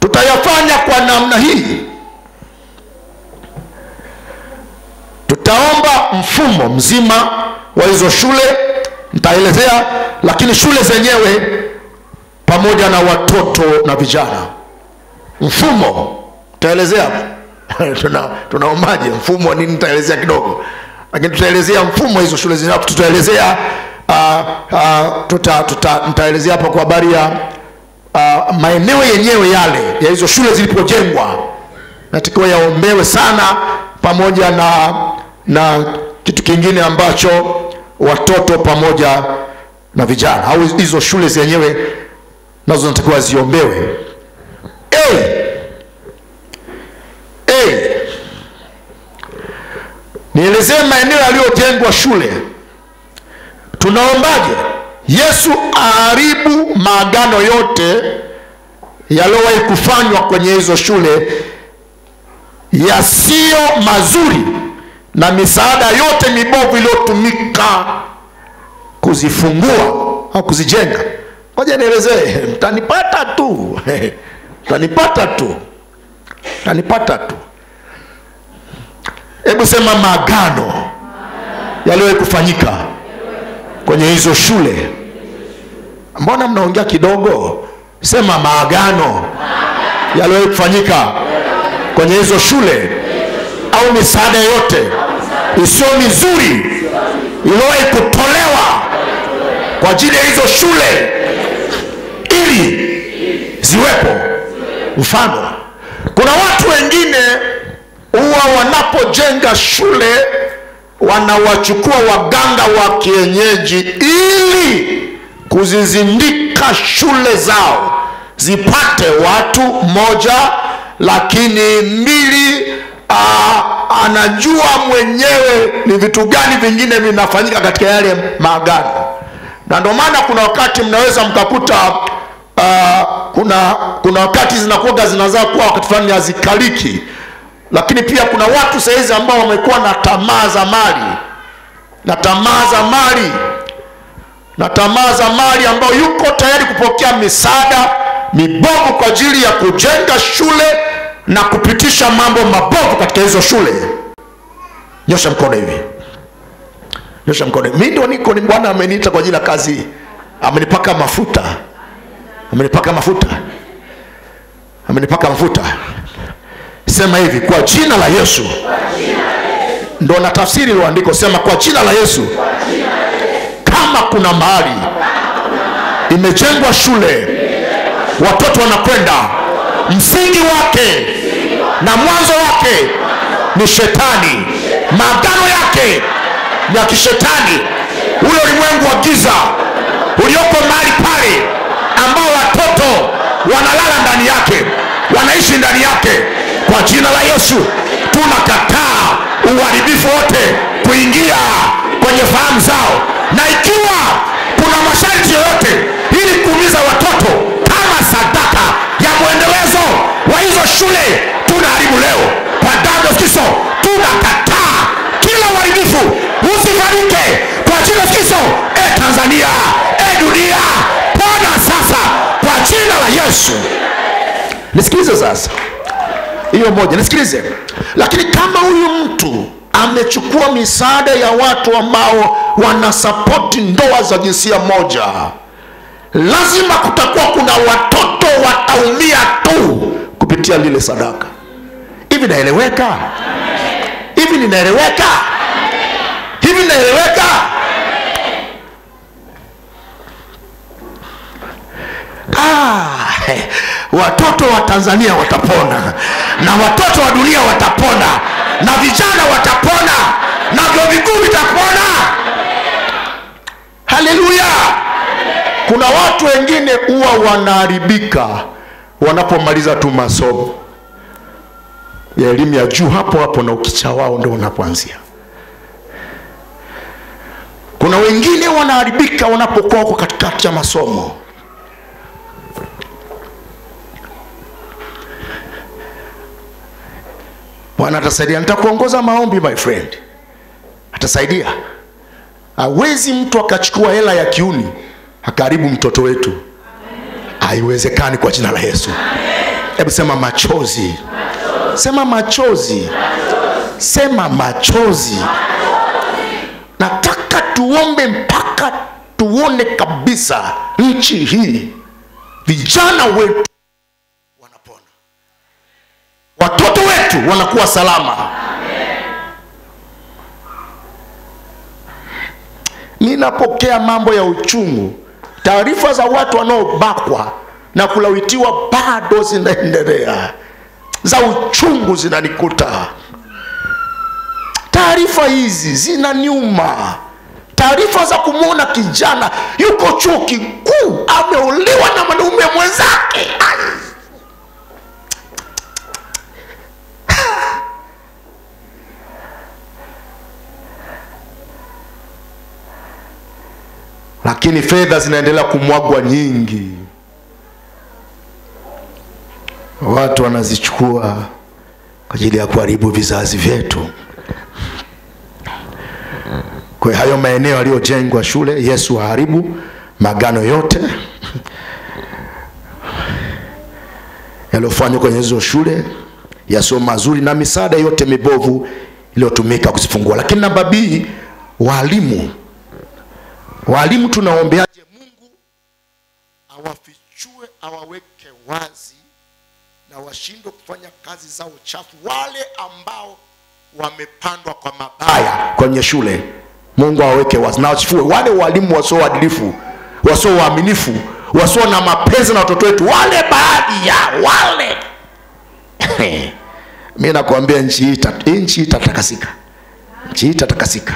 tutayafanya kwa namna hii. Tutaomba mfumo mzima wa hizo shule, nitaelezea, lakini shule zenyewe pamoja na watoto na vijana. Mfumo tutaelezea. Tunaombaje mfumo nini, nitaelezea kidogo, lakini tutaelezea mfumo hizo shule zenyewe. Tutaelezea nitaelezea hapa kwa habari ya maeneo yenyewe yale ya hizo shule zilipojengwa, natakiwa yaombewe sana, pamoja na kitu kingine ambacho watoto pamoja na vijana, au hizo shule zenyewe nazo natakiwa ziombewe. Nielezee maeneo yaliyojengwa shule. Tunaombaje? Yesu aharibu maagano yote yaliyowahi kufanywa kwenye hizo shule yasiyo mazuri, na misaada yote mibovu iliyotumika kuzifungua au kuzijenga. Ngoja nielezee, mtanipata tu. Mtanipata tu. Hebu sema maagano yaliyowahi kufanyika kwenye hizo shule. Mbona mnaongea kidogo? Sema maagano yaliyowahi kufanyika kwenye hizo shule, au misaada yote isiyo mizuri iliyowahi kutolewa kwa ajili ya hizo shule ili ziwepo. Mfano, kuna watu wengine huwa wanapojenga shule wanawachukua waganga wa kienyeji ili kuzizindika shule zao zipate watu moja, lakini mbili anajua mwenyewe ni vitu gani vingine vinafanyika katika yale maagano. Na ndio maana kuna wakati mnaweza mkakuta kuna wakati zinakuwa zinazaa kuwa wakati fulani hazikaliki, lakini pia kuna watu saizi ambao wamekuwa na tamaa za mali ambao yuko tayari kupokea misaada mibovu kwa ajili ya kujenga shule na kupitisha mambo mabovu katika hizo shule. Nyosha mkono hivi. Mimi ndio niko, ni Bwana ameniita kwa ajili ya kazi. Amenipaka mafuta. Sema hivi, kwa jina la Yesu. Ndio na tafsiri ile andiko, sema kwa jina la Yesu. Kama kuna mahali imejengwa shule, watoto wanakwenda, msingi wake na mwanzo wake ni shetani, maagano yake ni ya kishetani, ule ulimwengu wa giza ulioko mahali pale, ambao watoto wanalala ndani yake, wanaishi ndani yake. Kwa jina la Yesu tunakataa uharibifu wote kuingia kwenye fahamu zao, na ikiwa kuna masharti yoyote ili kuumiza watoto kama sadaka ya mwendelezo wa hizo shule, tunaharibu leo kwa damu ya Kristo. Tunakataa kila uharibifu usifanyike kwa jina la Kristo. Tanzania, dunia, pona sasa kwa jina la Yesu. Nisikilize sasa. Hiyo moja, nisikilize. Lakini kama huyu mtu amechukua misaada ya watu ambao wanasapoti ndoa za jinsia moja, lazima kutakuwa kuna watoto wataumia tu kupitia lile sadaka. Hivi naeleweka? Hivi ninaeleweka? Watoto wa Tanzania watapona, na watoto wa dunia watapona, na vijana watapona, na vyuo vikuu vitapona. Kuna watu wengine huwa wanaharibika wanapomaliza tu masomo ya elimu ya juu, hapo hapo na ukicha wao ndio unapoanzia. Kuna wengine wanaharibika wanapokuwa huko katikati ya masomo. Bwana atasaidia. Nitakuongoza maombi my friend, atasaidia. Hawezi mtu akachukua hela ya kiuni akaribu mtoto wetu. Haiwezekani kwa jina la Yesu. Hebu sema machozi. Sema machozi. Sema machozi. Nataka tuombe mpaka tuone kabisa nchi hii vijana wetu wanapona, watoto wetu wanakuwa salama. Ninapokea mambo ya uchungu, taarifa za watu wanaobakwa na kulawitiwa bado zinaendelea, za uchungu zinanikuta. Taarifa hizi zinaniuma. Taarifa za kumuona kijana yuko chuo kikuu ameolewa na mwanaume mwenzake. Lakini fedha zinaendelea kumwagwa nyingi. Watu wanazichukua kwa ajili ya kuharibu vizazi vyetu. Kwa hayo maeneo yaliyojengwa shule, Yesu haribu magano yote yaliyofanywa kwenye hizo shule, yasio mazuri, na misaada yote mibovu iliyotumika kuzifungua. Lakini namba B, walimu. Walimu tunaombeaje Mungu awafichue, awaweke wazi na washindwe kufanya kazi zao chafu wale ambao wamepandwa kwa mabaya kwenye shule. Mungu awaweke wazi na wachifue wale walimu wasio waadilifu, wasio waaminifu, wasio na mapenzi na watoto wetu, wale baadhi ya wale. Mimi nakwambia nchi hii itatakasika. Nchi hii itatakasika.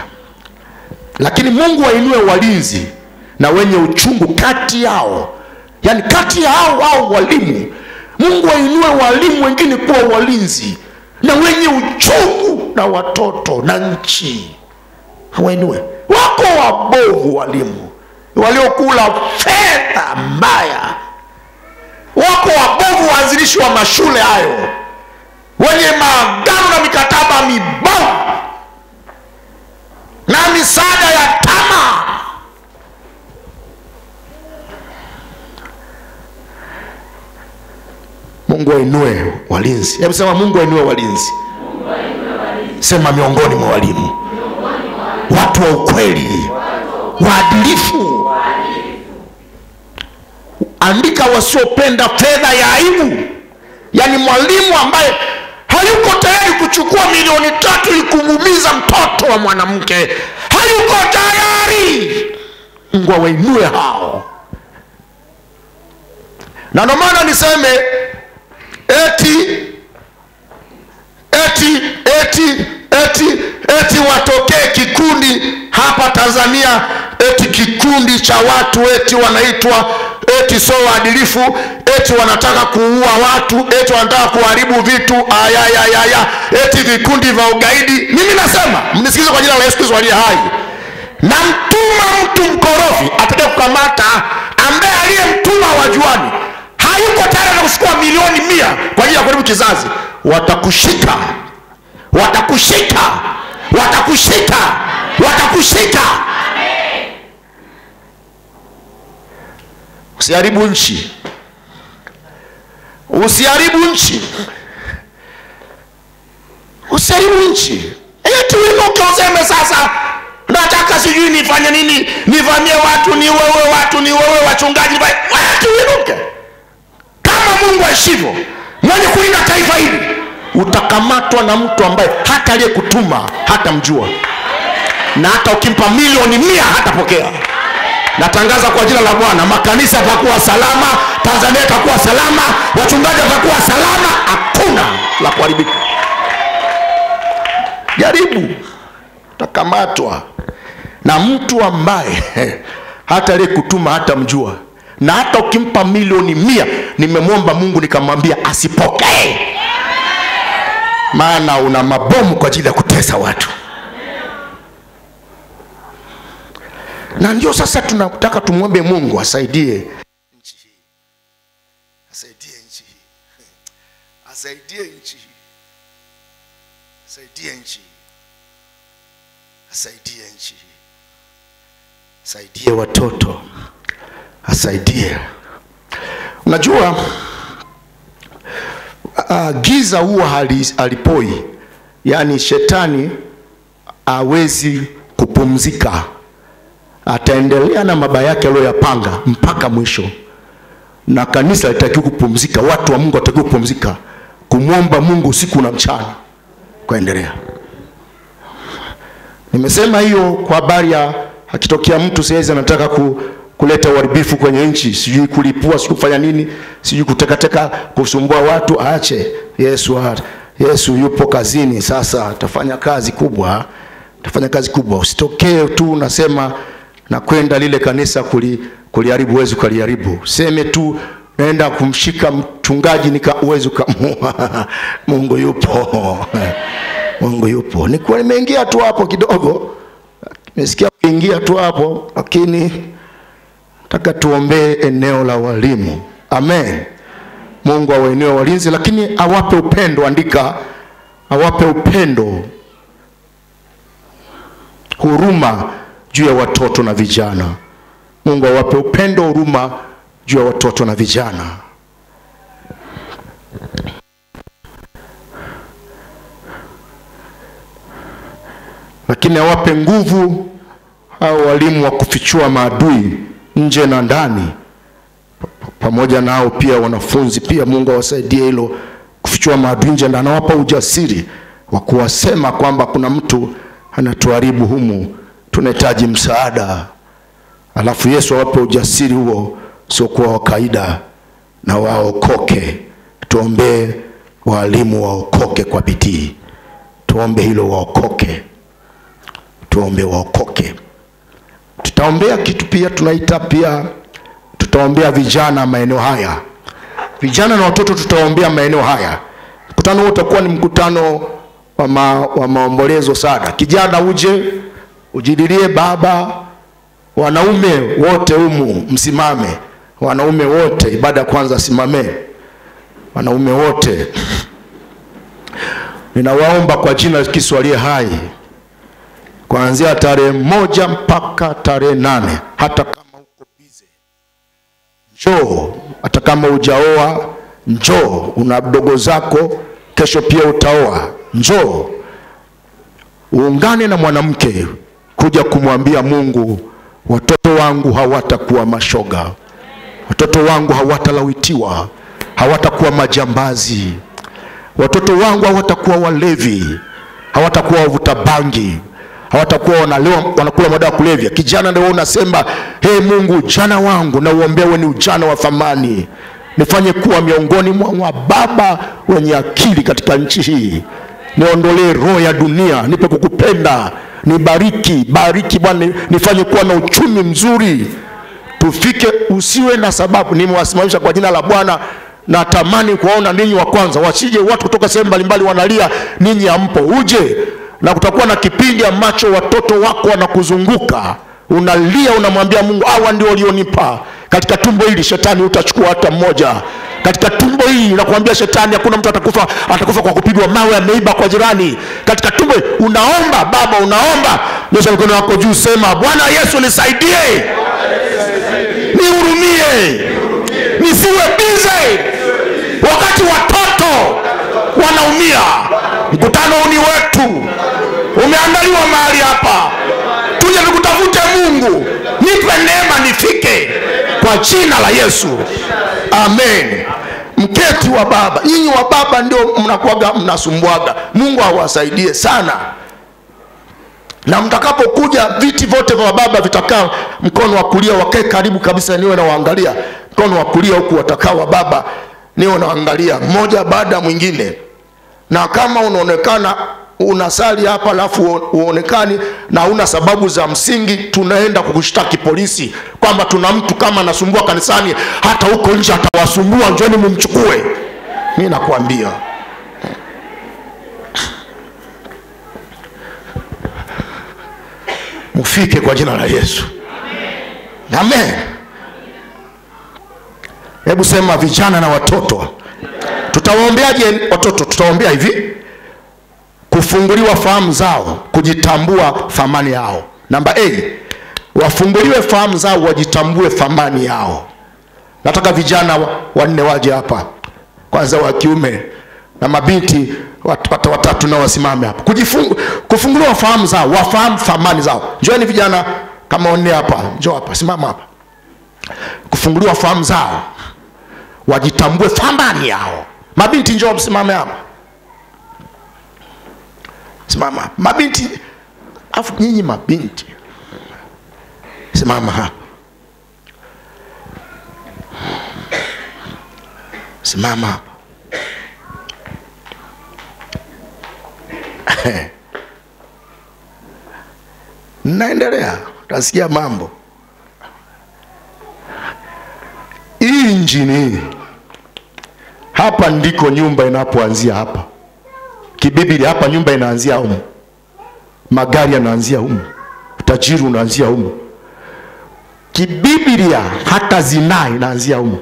Lakini Mungu ainue walinzi na wenye uchungu kati yao. Yaani kati ya hao walimu, Mungu ainue walimu wengine kuwa walinzi na wenye uchungu na watoto na nchi. Hawainue. Wako wabovu walimu waliokula fedha mbaya. Wako wabovu waanzilishi wa mashule hayo wenye maagano na mikataba mibaya na misaada ya tamaa. Mungu ainue walinzi. Hebu sema Mungu ainue walinzi. Sema miongoni mwa walimu, watu wa ukweli, waadilifu. Andika wasiopenda fedha ya aibu. Yaani mwalimu ambaye hayuko tayari kuchukua milioni 3 ikumuumiza mtoto wa mwanamke, hayuko tayari. Mungu awainue hao. Na ndio maana niseme eti watokee kikundi hapa Tanzania, eti kikundi cha watu eti wanaitwa eti sio waadilifu, eti wanataka kuua watu, eti wanataka kuharibu vitu, eti vikundi vya ugaidi. Mimi nasema mnisikize kwa jina la Yesu Kristo aliye hai, na mtuma mtu mkorofi atakaye kukamata ambaye aliyemtuma wajuani hayuko tayari kuchukua milioni 100 kwa ajili ya kuharibu kizazi. Watakushika. Usiharibu nchi. Eti uinuke useme sasa nataka sijui nifanye nini, nivamie watu, ni wewe wachungaji. Eti uinuke. Kama Mungu aishivyo mwenye kulinda taifa hili, utakamatwa na mtu ambaye hata aliyekutuma hata mjua, na hata ukimpa milioni 100 hatapokea. Natangaza kwa jina la Bwana, makanisa yatakuwa salama, Tanzania itakuwa salama, wachungaji watakuwa salama, hakuna la kuharibika. Jaribu, utakamatwa na mtu ambaye hata aliyekutuma hata mjua. Na hata ukimpa milioni 100, nimemwomba Mungu nikamwambia asipokee. Maana una mabomu kwa ajili ya kutesa watu. Na ndio sasa tunataka tumwombe Mungu asaidie nchi hii. Asaidie nchi hii. Asaidie nchi hii. Asaidie nchi hii. Asaidie nchi hii. Asaidie watoto. Asaidie. Unajua giza huwa halipoi. Yaani shetani hawezi kupumzika. Ataendelea na mabaya yake aliyoyapanga mpaka mwisho. Na kanisa litakiwa kupumzika, watu wa Mungu watakiwa kupumzika, kumwomba Mungu usiku na mchana, kuendelea. Nimesema hiyo kwa habari ya akitokea mtu sasa anataka kuleta uharibifu kwenye nchi, sijui kulipua, sijui kufanya nini, sijui kutekateka, kusumbua watu, aache. Yesu yupo kazini sasa, atafanya kazi kubwa. Atafanya kazi kubwa. Usitokee tu unasema na kwenda lile kanisa kuliharibu, uwezi kuliharibu. Seme tu naenda kumshika mchungaji uwezi kumua. Mungu yupo. Mungu yupo. Nilikuwa nimeingia tu hapo kidogo. Nimesikia kuingia tu hapo, lakini nataka tuombee eneo la walimu. Amen. Mungu awainue walinzi, lakini awape upendo. Andika, awape upendo, huruma juu ya watoto na vijana. Mungu awape upendo, huruma juu ya watoto na vijana. Lakini awape nguvu hao walimu wa kufichua maadui nje na ndani. Pamoja nao pia wanafunzi pia Mungu awasaidie hilo, kufichua maadui nje na anawapa ujasiri wa kuwasema kwamba kuna mtu anatuharibu humu, tunahitaji msaada. Alafu Yesu awape ujasiri huo, sio kwa kawaida, na waokoke. Tuombe walimu waokoke kwa bidii. Tuombe hilo, waokoke. Tuombe waokoke. Tutaombea kitu pia tunaita pia, tutaombea vijana maeneo haya. Vijana na watoto tutaombea maeneo haya. Mkutano huu utakuwa ni mkutano wa maombolezo sana. Kijana uje, ujidilie baba. Wanaume wote humu msimame. Wanaume wote, ibada kwanza simame. Wanaume wote. Ninawaomba kwa jina la Yesu aliye hai, kuanzia tarehe 1 mpaka tarehe 8, hata kama uko bize, njoo. Hata kama hujaoa, njoo. Una mdogo zako, kesho pia utaoa, njoo. Uungane na mwanamke kuja kumwambia Mungu, watoto wangu hawatakuwa mashoga. Watoto wangu hawatalawitiwa, hawatakuwa majambazi. Watoto wangu hawatakuwa walevi, hawatakuwa wavuta bangi, hawatakuwa wanakula madawa kulevya. Kijana ndio unasema, hey Mungu, jana wangu na uombea wewe ni ujana wa thamani. Nifanye kuwa miongoni mwa baba wenye akili katika nchi hii. Niondolee roho ya dunia, nipe kukupenda. Nibariki, bariki Bwana, nifanye kuwa na uchumi mzuri. Tufike, usiwe na sababu. Nimewasimamisha kwa jina la Bwana. Natamani kuwaona ninyi wa kwanza. Wasije watu kutoka sehemu mbalimbali wanalia ninyi hampo. Uje, na kutakuwa na kipindi ambacho watoto wako wanakuzunguka. Unalia, unamwambia Mungu, hawa ndio walionipa. Katika tumbo hili shetani utachukua hata mmoja. Katika tumbo hili nakuambia shetani hakuna mtu atakufa kwa kupigwa mawe ameiba kwa jirani. Katika tumbo unaomba baba, unaomba. Nyosha mkono wako juu, sema, Bwana Yesu nisaidie. Nihurumie. Nisiwe bize wakati watoto wanaumia. Mkutano huu ni wetu. Umeandaliwa mahali hapa. Tuje tukutafute Mungu. Nipe neema nifike kwa jina la Yesu. Amen. Mketi wa baba. Nyinyi wa baba ndio mnakuaga mnasumbuaga. Mungu awasaidie sana. Na mtakapokuja viti vote vya baba vitakaa mkono wa kulia, wakae karibu kabisa niwe na waangalia. Mkono wa kulia huku watakaa wa baba niwe na waangalia, mmoja baada mwingine. Na kama unaonekana unasali hapa alafu uonekani na una sababu za msingi, tunaenda kukushtaki polisi kwamba tuna mtu kama anasumbua kanisani, hata huko nje atawasumbua, njoni mumchukue. Mimi nakwambia mufike kwa jina la Yesu. Amen. Hebu sema vijana na watoto. Tutawaombeaje watoto? Tutawaombea hivi: kufunguliwa fahamu zao, kujitambua thamani yao. Namba A, wafunguliwe fahamu zao, wajitambue thamani yao. Nataka vijana wanne waje hapa, kwanza wa kiume, na mabinti watatu na wasimame hapa. Kufunguliwa fahamu zao, wafahamu thamani zao. Njooni vijana kama wanne hapa, njoo hapa, simama hapa. Kufunguliwa fahamu zao, wajitambue thamani yao. Mabinti njoo msimame hapa. Simama mabinti, afu nyinyi mabinti simama hapa. Simama hapa. Naendelea, utasikia mambo. Hii injini hapa ndiko nyumba inapoanzia hapa. Kibiblia hapa nyumba inaanzia humu. Magari yanaanzia humu. Utajiri unaanzia humu. Kibiblia hata zinaa inaanzia humu.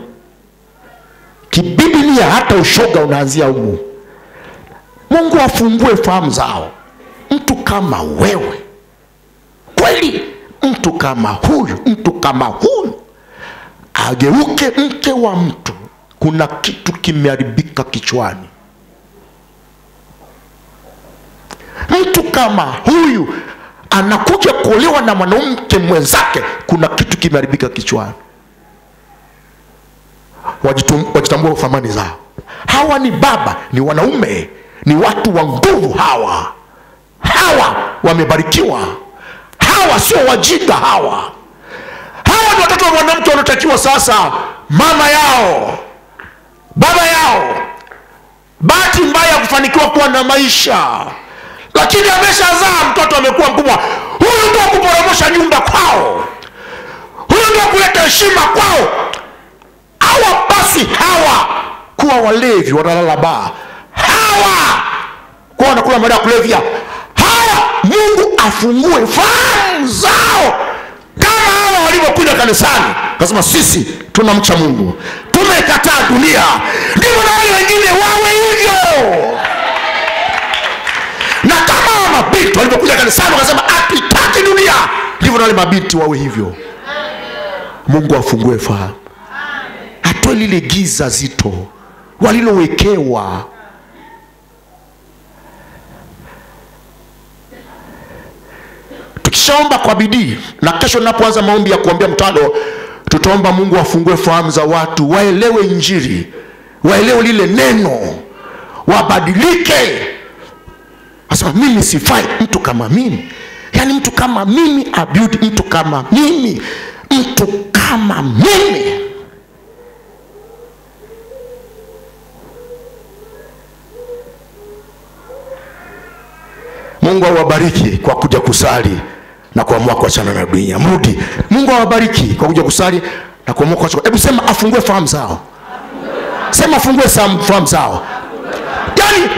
Kibiblia hata ushoga unaanzia humu. Mungu afungue fahamu zao. Mtu kama wewe, kweli mtu kama huyu ageuke mke wa mtu, kuna kitu kimeharibika kichwani. Mtu kama huyu anakuja kuolewa na mwanamke mwenzake, kuna kitu kimeharibika kichwani. Wajitambue thamani zao. Hawa ni baba, ni wanaume, ni watu wa nguvu hawa. Hawa wamebarikiwa. Hawa sio wajinga hawa. Hawa ni watoto wa mwanamke wanatakiwa sasa mama yao, baba yao. Bahati mbaya kufanikiwa kuwa na maisha, lakini ameshazaa mtoto, amekuwa mkubwa. Huyu ndio kuporomosha nyumba kwao. Huyu ndio kuleta heshima kwao. Hawa basi hawa kuwa walevi, wanalala baa. Hawa kuwa wanakula madawa kulevya. Hawa Mungu afungue fahamu zao. Kama hawa walivyokuja kanisani kasema sisi tunamcha Mungu, tumekataa dunia, ndivyo na wale wengine wawe hivyo. Na kama mabinti walivyokuja kanisani wakasema hatutaki dunia, ndivyo na wale mabinti wawe hivyo. Mungu afungue fahamu. Atoe lile giza zito walilowekewa. Tukishaomba kwa bidii, na kesho ninapoanza maombi ya kuombea mtano, tutaomba Mungu afungue fahamu za watu, waelewe injili, waelewe lile neno, wabadilike. Asema mimi sifai, mtu kama mimi. Yaani mtu kama mimi, abudi mtu kama mimi, mtu kama mimi. Mungu awabariki kwa kuja kusali na kuamua kuachana na dunia. Mrudi. Mungu awabariki kwa kuja kusali na kuamua kuachana. Hebu sema afungue fahamu zao. Sema afungue fahamu zao. Yaani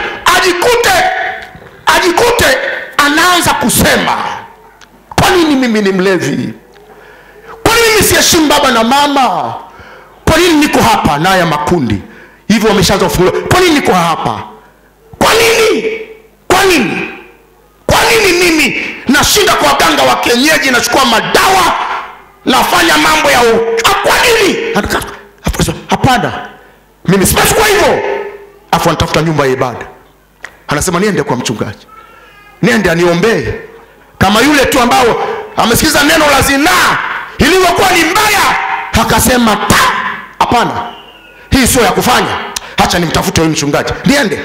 ajikute anaanza kusema, kwa nini mimi ni mlevi? Kwa nini mimi siheshimu baba na mama? Kwa nini niko hapa na haya makundi? Hivyo wameshaanza kufungua. Kwa nini niko hapa? Kwa nini? Kwa nini? Kwa nini mimi nashinda kwa waganga wa kienyeji, nachukua madawa, nafanya mambo ya kwa nini? Hapana, mimi sipaswi kwa hivyo. Afu anatafuta nyumba ya ibada. Anasema niende kwa mchungaji, niende aniombee. Kama yule tu ambao amesikiza neno la zinaa ilivyokuwa ni mbaya, akasema hapana, hii sio ya kufanya, acha nimtafute huyu mchungaji, niende.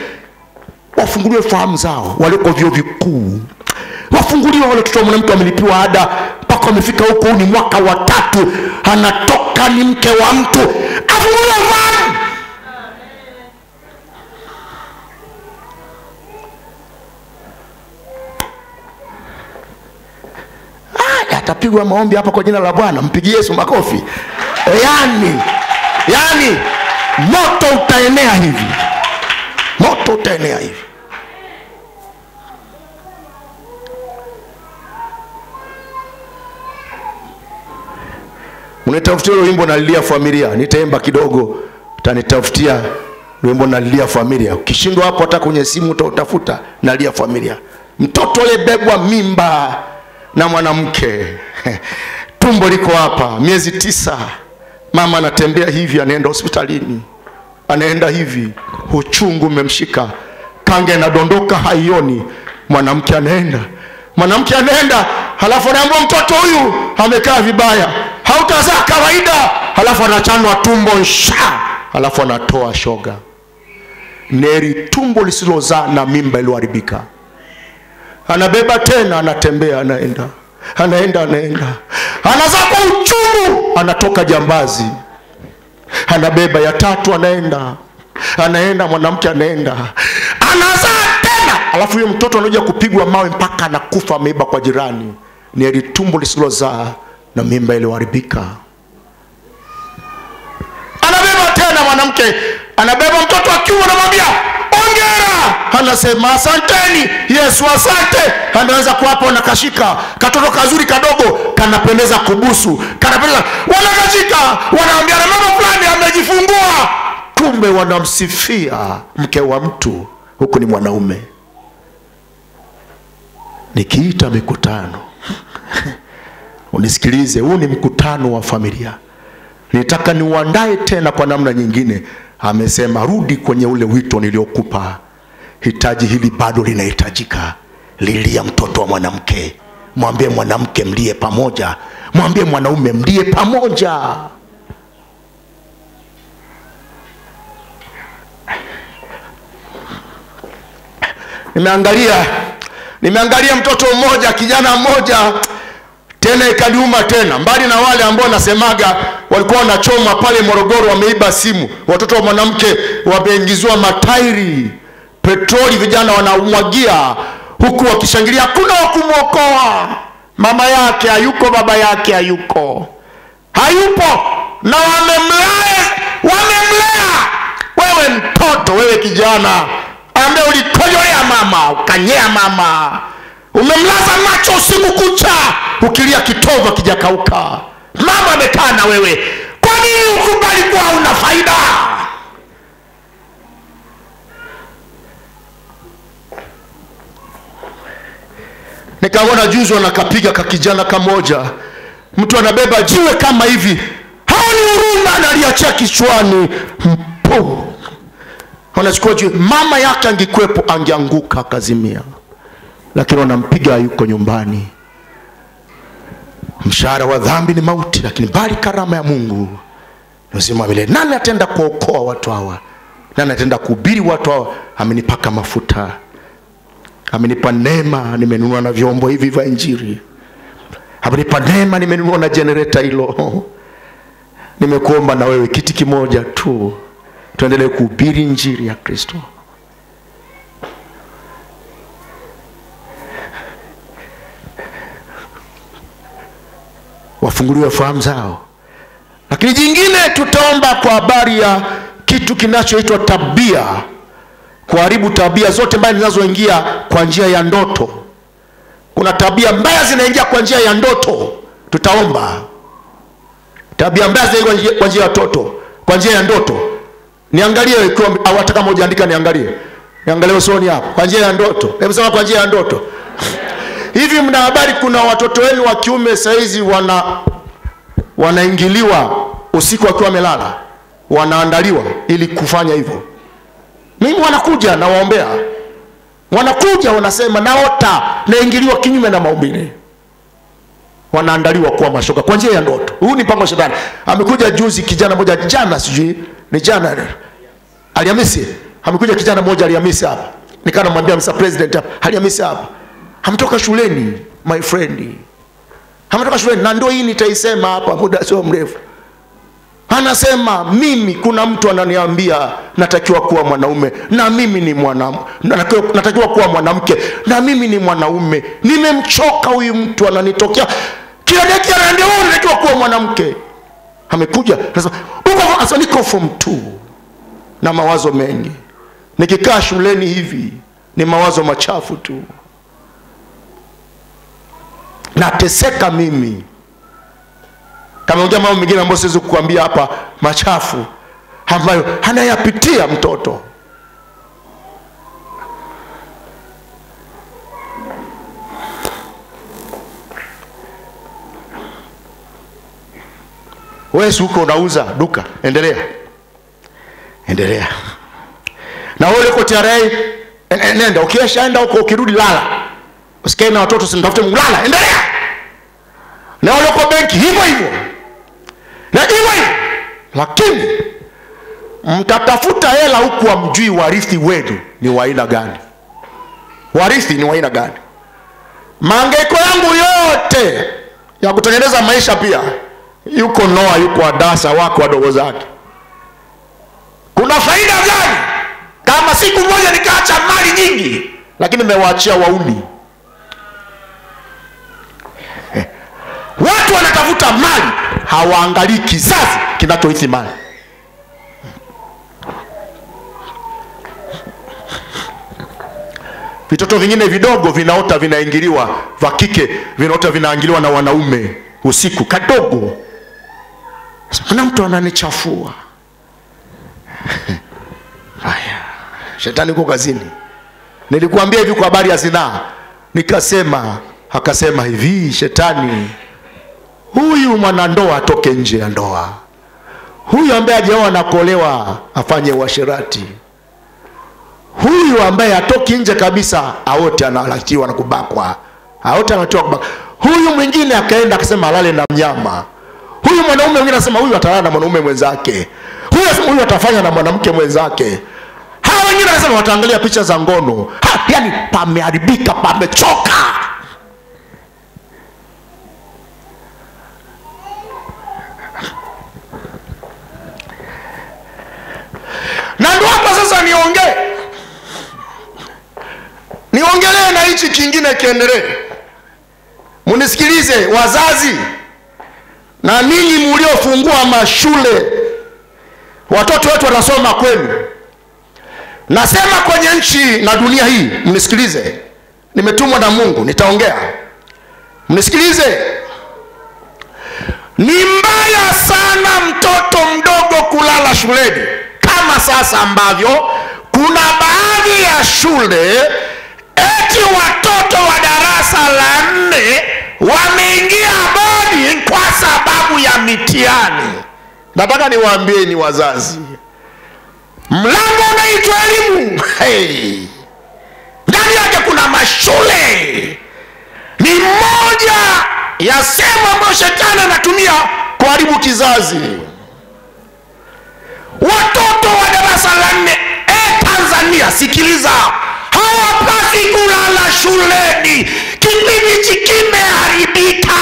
Wafunguliwe fahamu zao. Waliko vyuo vikuu wafunguliwe. Wale watoto wa mwanamke wamelipiwa ada mpaka wamefika huko, ni mwaka wa 3, anatoka ni mke wa mtu. Afunguliwe fahamu. atapigwa maombi hapa kwa jina la Bwana. Mpigie Yesu makofi. Yani moto utaenea hivi. Moto utaenea hivi. Unitafutia wimbo nalilia familia. Nitaimba kidogo, utanitafutia wimbo nalilia familia. Ukishindwa hapo hata kwenye simu utafuta nalia familia. Mtoto aliyebebwa mimba na mwanamke. Tumbo liko hapa, miezi 9. Mama anatembea hivi, anaenda hospitalini. Anaenda hivi, uchungu umemshika. Kange inadondoka haioni. Mwanamke anaenda. Halafu anaambia mtoto huyu amekaa vibaya. Hautazaa kawaida. Halafu anachanwa tumbo nsha. Halafu anatoa shoga. Neri tumbo lisilozaa na mimba iliyoharibika. Anabeba tena, anatembea, anaenda. Anazaa kwa uchungu, anatoka jambazi. Anabeba ya 3, anaenda mwanamke anaenda. Anazaa tena. Halafu huyo mtoto anakuja kupigwa mawe mpaka anakufa, ameiba kwa jirani. Ni tumbo lisilozaa na mimba iliyoharibika. Anabeba tena mwanamke, anabeba mtoto akiwa, anamwambia ongera. Anasema asanteni Yesu, asante. Anaweza kuwapo na kashika katoto kazuri kadogo, kanapendeza kubusu, kanapendeza. Wanakashika, wanaambia na mama fulani amejifungua. Kumbe wanamsifia mke wa mtu, huku ni mwanaume. Nikiita mikutano, unisikilize, huu ni mkutano wa familia. Nitaka niuandae tena kwa namna nyingine. Amesema rudi kwenye ule wito niliokupa. Hitaji hili bado linahitajika. Lilia mtoto wa mwanamke. Mwambie mwanamke mlie pamoja. Mwambie mwanaume mlie pamoja. Nimeangalia mtoto mmoja, kijana mmoja, tena ikaniuma tena. Mbali na wale ambao nasemaga walikuwa wanachoma pale Morogoro, wameiba simu. Watoto wa mwanamke wameingizwa matairi, petroli, vijana wanamwagia huku wakishangilia. Hakuna wa kumuokoa. Mama yake hayuko, baba yake hayupo. Na wamemlea. Wewe mtoto, wewe kijana ambaye ulikojolea mama, ukanyea mama, umemlaza macho usiku kucha, ukilia kitovu kijakauka. Mama amekaa na wewe. Kwa nini ukubali kuwa una faida? Nikaona juzi wanakapiga kakijana kamoja. Mtu anabeba jiwe kama hivi. Haoni huruma, analiachia kichwani. Wanachukua jiwe. Mama yake angekuepo angeanguka akazimia. Lakini wanampiga yuko nyumbani. Mshahara wa dhambi ni mauti, lakini bali karama ya Mungu ni uzima milele. Nani atenda kuokoa watu hawa? Nani atenda kuhubiri watu hawa? Amenipaka mafuta, amenipa neema, nimenunua na vyombo hivi vya injili. Amenipa neema, nimenunua na generator hilo. Nimekuomba na wewe kiti kimoja tu, tuendelee kuhubiri injili ya Kristo. Wafunguliwe fahamu zao. Lakini jingine tutaomba kwa habari ya kitu kinachoitwa tabia. Kuharibu tabia zote mbaya zinazoingia kwa njia ya ndoto. Kuna tabia mbaya zinaingia kwa njia ya ndoto. Tutaomba. Tabia mbaya zinaingia kwa njia ya ndoto. Kwa njia ya ndoto. Niangalie ikiwa au hata kama hujaandika niangalie. Niangalie usoni hapo. Kwa njia ya ndoto. Hebu sema kwa njia ya ndoto. Hivi mna habari kuna watoto wenu wa kiume saizi wanaingiliwa usiku wakiwa wamelala? Wanaandaliwa ili kufanya hivyo. Mimi wanakuja na waombea. Wanakuja wanasema naota naingiliwa kinyume na maumbile. Wanaandaliwa kuwa mashoga kwa njia ya ndoto. Huu ni mpango wa shetani. Amekuja juzi kijana mmoja, jana sijui ni jana Alhamisi. Amekuja kijana mmoja Alhamisi hapa. Nikana mwambia Mr. President hapa, Alhamisi hapa. Hamtoka shuleni my friend. Hamtoka shuleni, na ndio hii nitaisema hapa muda sio mrefu. Anasema mimi kuna mtu ananiambia natakiwa kuwa mwanaume na mimi ni mwanamke. Natakiwa kuwa mwanamke na mimi ni mwanaume. Nimemchoka huyu mtu ananitokea. Kila dakika anaambia wewe unajua kuwa mwanamke. Amekuja anasema uko niko form 2 na mawazo mengi. Nikikaa shuleni hivi ni mawazo machafu tu. Nateseka mimi. Kama ongea mambo mengine ambayo siwezi kukuambia hapa machafu ambayo anayapitia mtoto. Wewe huko unauza duka, endelea. Na wewe uko tayari, nenda. Ukishaenda huko ukirudi lala. Usikae na watoto usinitafute mlala, endelea. Na wewe uko benki hivyo. Na hivyo. Lakini mtatafuta hela huku amjui warithi wenu ni wa aina gani. Warithi ni wa aina gani? Mahangaiko yangu yote ya kutengeneza maisha pia yuko Noa, yuko Adasa, wako wadogo zake. Kuna faida gani kama siku moja nikaacha mali nyingi lakini nimewaachia wauni? Watu wanatafuta mali, hawaangalii kizazi kinachoithi mali. Vitoto vingine vidogo vinaota vinaingiliwa, vya kike vinaota vinaingiliwa na wanaume usiku kadogo. Sana mtu ananichafua. Haya, shetani yuko kazini. Nilikuambia hivi kwa habari ya zinaa. Akasema hivi shetani, huyu mwanandoa atoke nje ya ndoa. Huyu ambaye hajaoa na kuolewa afanye uasherati. Huyu ambaye atoki nje kabisa aote analatiwa na kubakwa. Aote anatoa kubakwa. Huyu mwingine akaenda akasema alale na mnyama. Huyu mwanaume mwingine anasema huyu atalala na mwanaume mwenzake. Huyu atafanya na mwanamke mwenzake. Hao wengine wanasema wataangalia picha za ngono. Yaani pameharibika, pamechoka. Na ndio hapa sasa niongelee na hichi kingine kiendelee. Munisikilize wazazi na ninyi mliofungua mashule, watoto wetu wanasoma kwenu. Nasema kwenye nchi na dunia hii, mnisikilize. Nimetumwa na Mungu, nitaongea. Mnisikilize. Ni mbaya sana mtoto mdogo kulala shuleni. Kama sasa ambavyo kuna baadhi ya shule eti watoto wa darasa la 4 wameingia bodi kwa sababu ya mitihani. Nataka niwaambie ni wazazi, mlango unaitwa elimu. Ndani yake kuna mashule. Ni moja ya sehemu ambayo shetani anatumia kuharibu kizazi. Watoto wa darasa la 4 Tanzania, sikiliza, hawapasi kulala shuleni. Kipindi kimeharibika.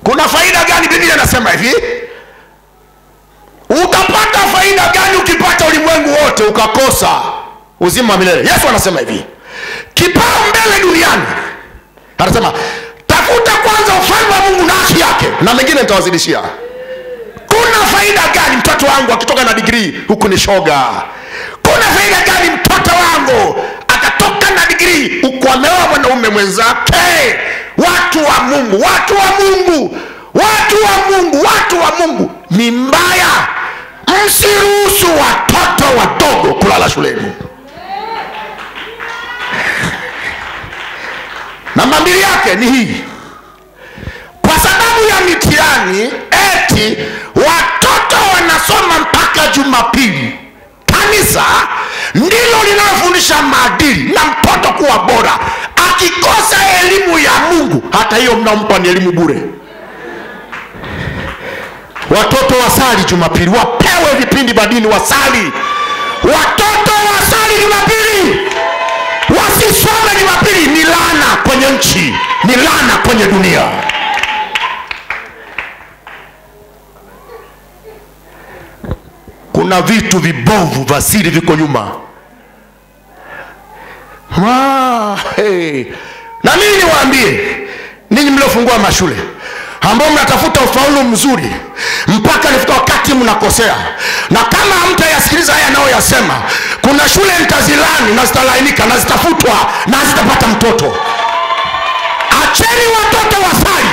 Kuna faida gani? Biblia inasema hivi, utapata faida gani ukipata ulimwengu wote ukakosa uzima wa milele? Yesu anasema hivi, kipao mbele duniani, anasema tafuta kwanza ufalme wa Mungu na haki yake na mengine nitawazidishia. Kuna faida gani mtoto wangu akitoka na degree huku ni shoga? Kuna faida gani mtoto wangu akatoka na degree huku ameoa mwanaume mwenzake? Watu wa Mungu, watu wa Mungu, watu wa Mungu, watu wa Mungu, ni mbaya. Msiruhusu watoto wadogo kulala shuleni. Namba 2 yake ni hii. Kwa sababu ya mitihani, eti watoto wanasoma mpaka Jumapili. Kanisa ndilo linalofundisha maadili na mtoto kuwa bora. Akikosa elimu ya Mungu, hata hiyo mnampa ni elimu bure. Watoto wasali Jumapili, wapewe vipindi badini wasali. Watoto wasali Jumapili, wasisome Jumapili. Ni laana kwenye nchi, ni laana kwenye dunia. kuna vitu vibovu vya siri viko nyuma. Hey. Na mimi niwaambie ninyi mliofungua mashule ambao mnatafuta ufaulu mzuri, mpaka nifika wakati mnakosea, na kama hamtayasikiliza haya nao yasema, kuna shule mtazilani na zitalainika na zitafutwa na zitapata mtoto. Acheni watoto wasali,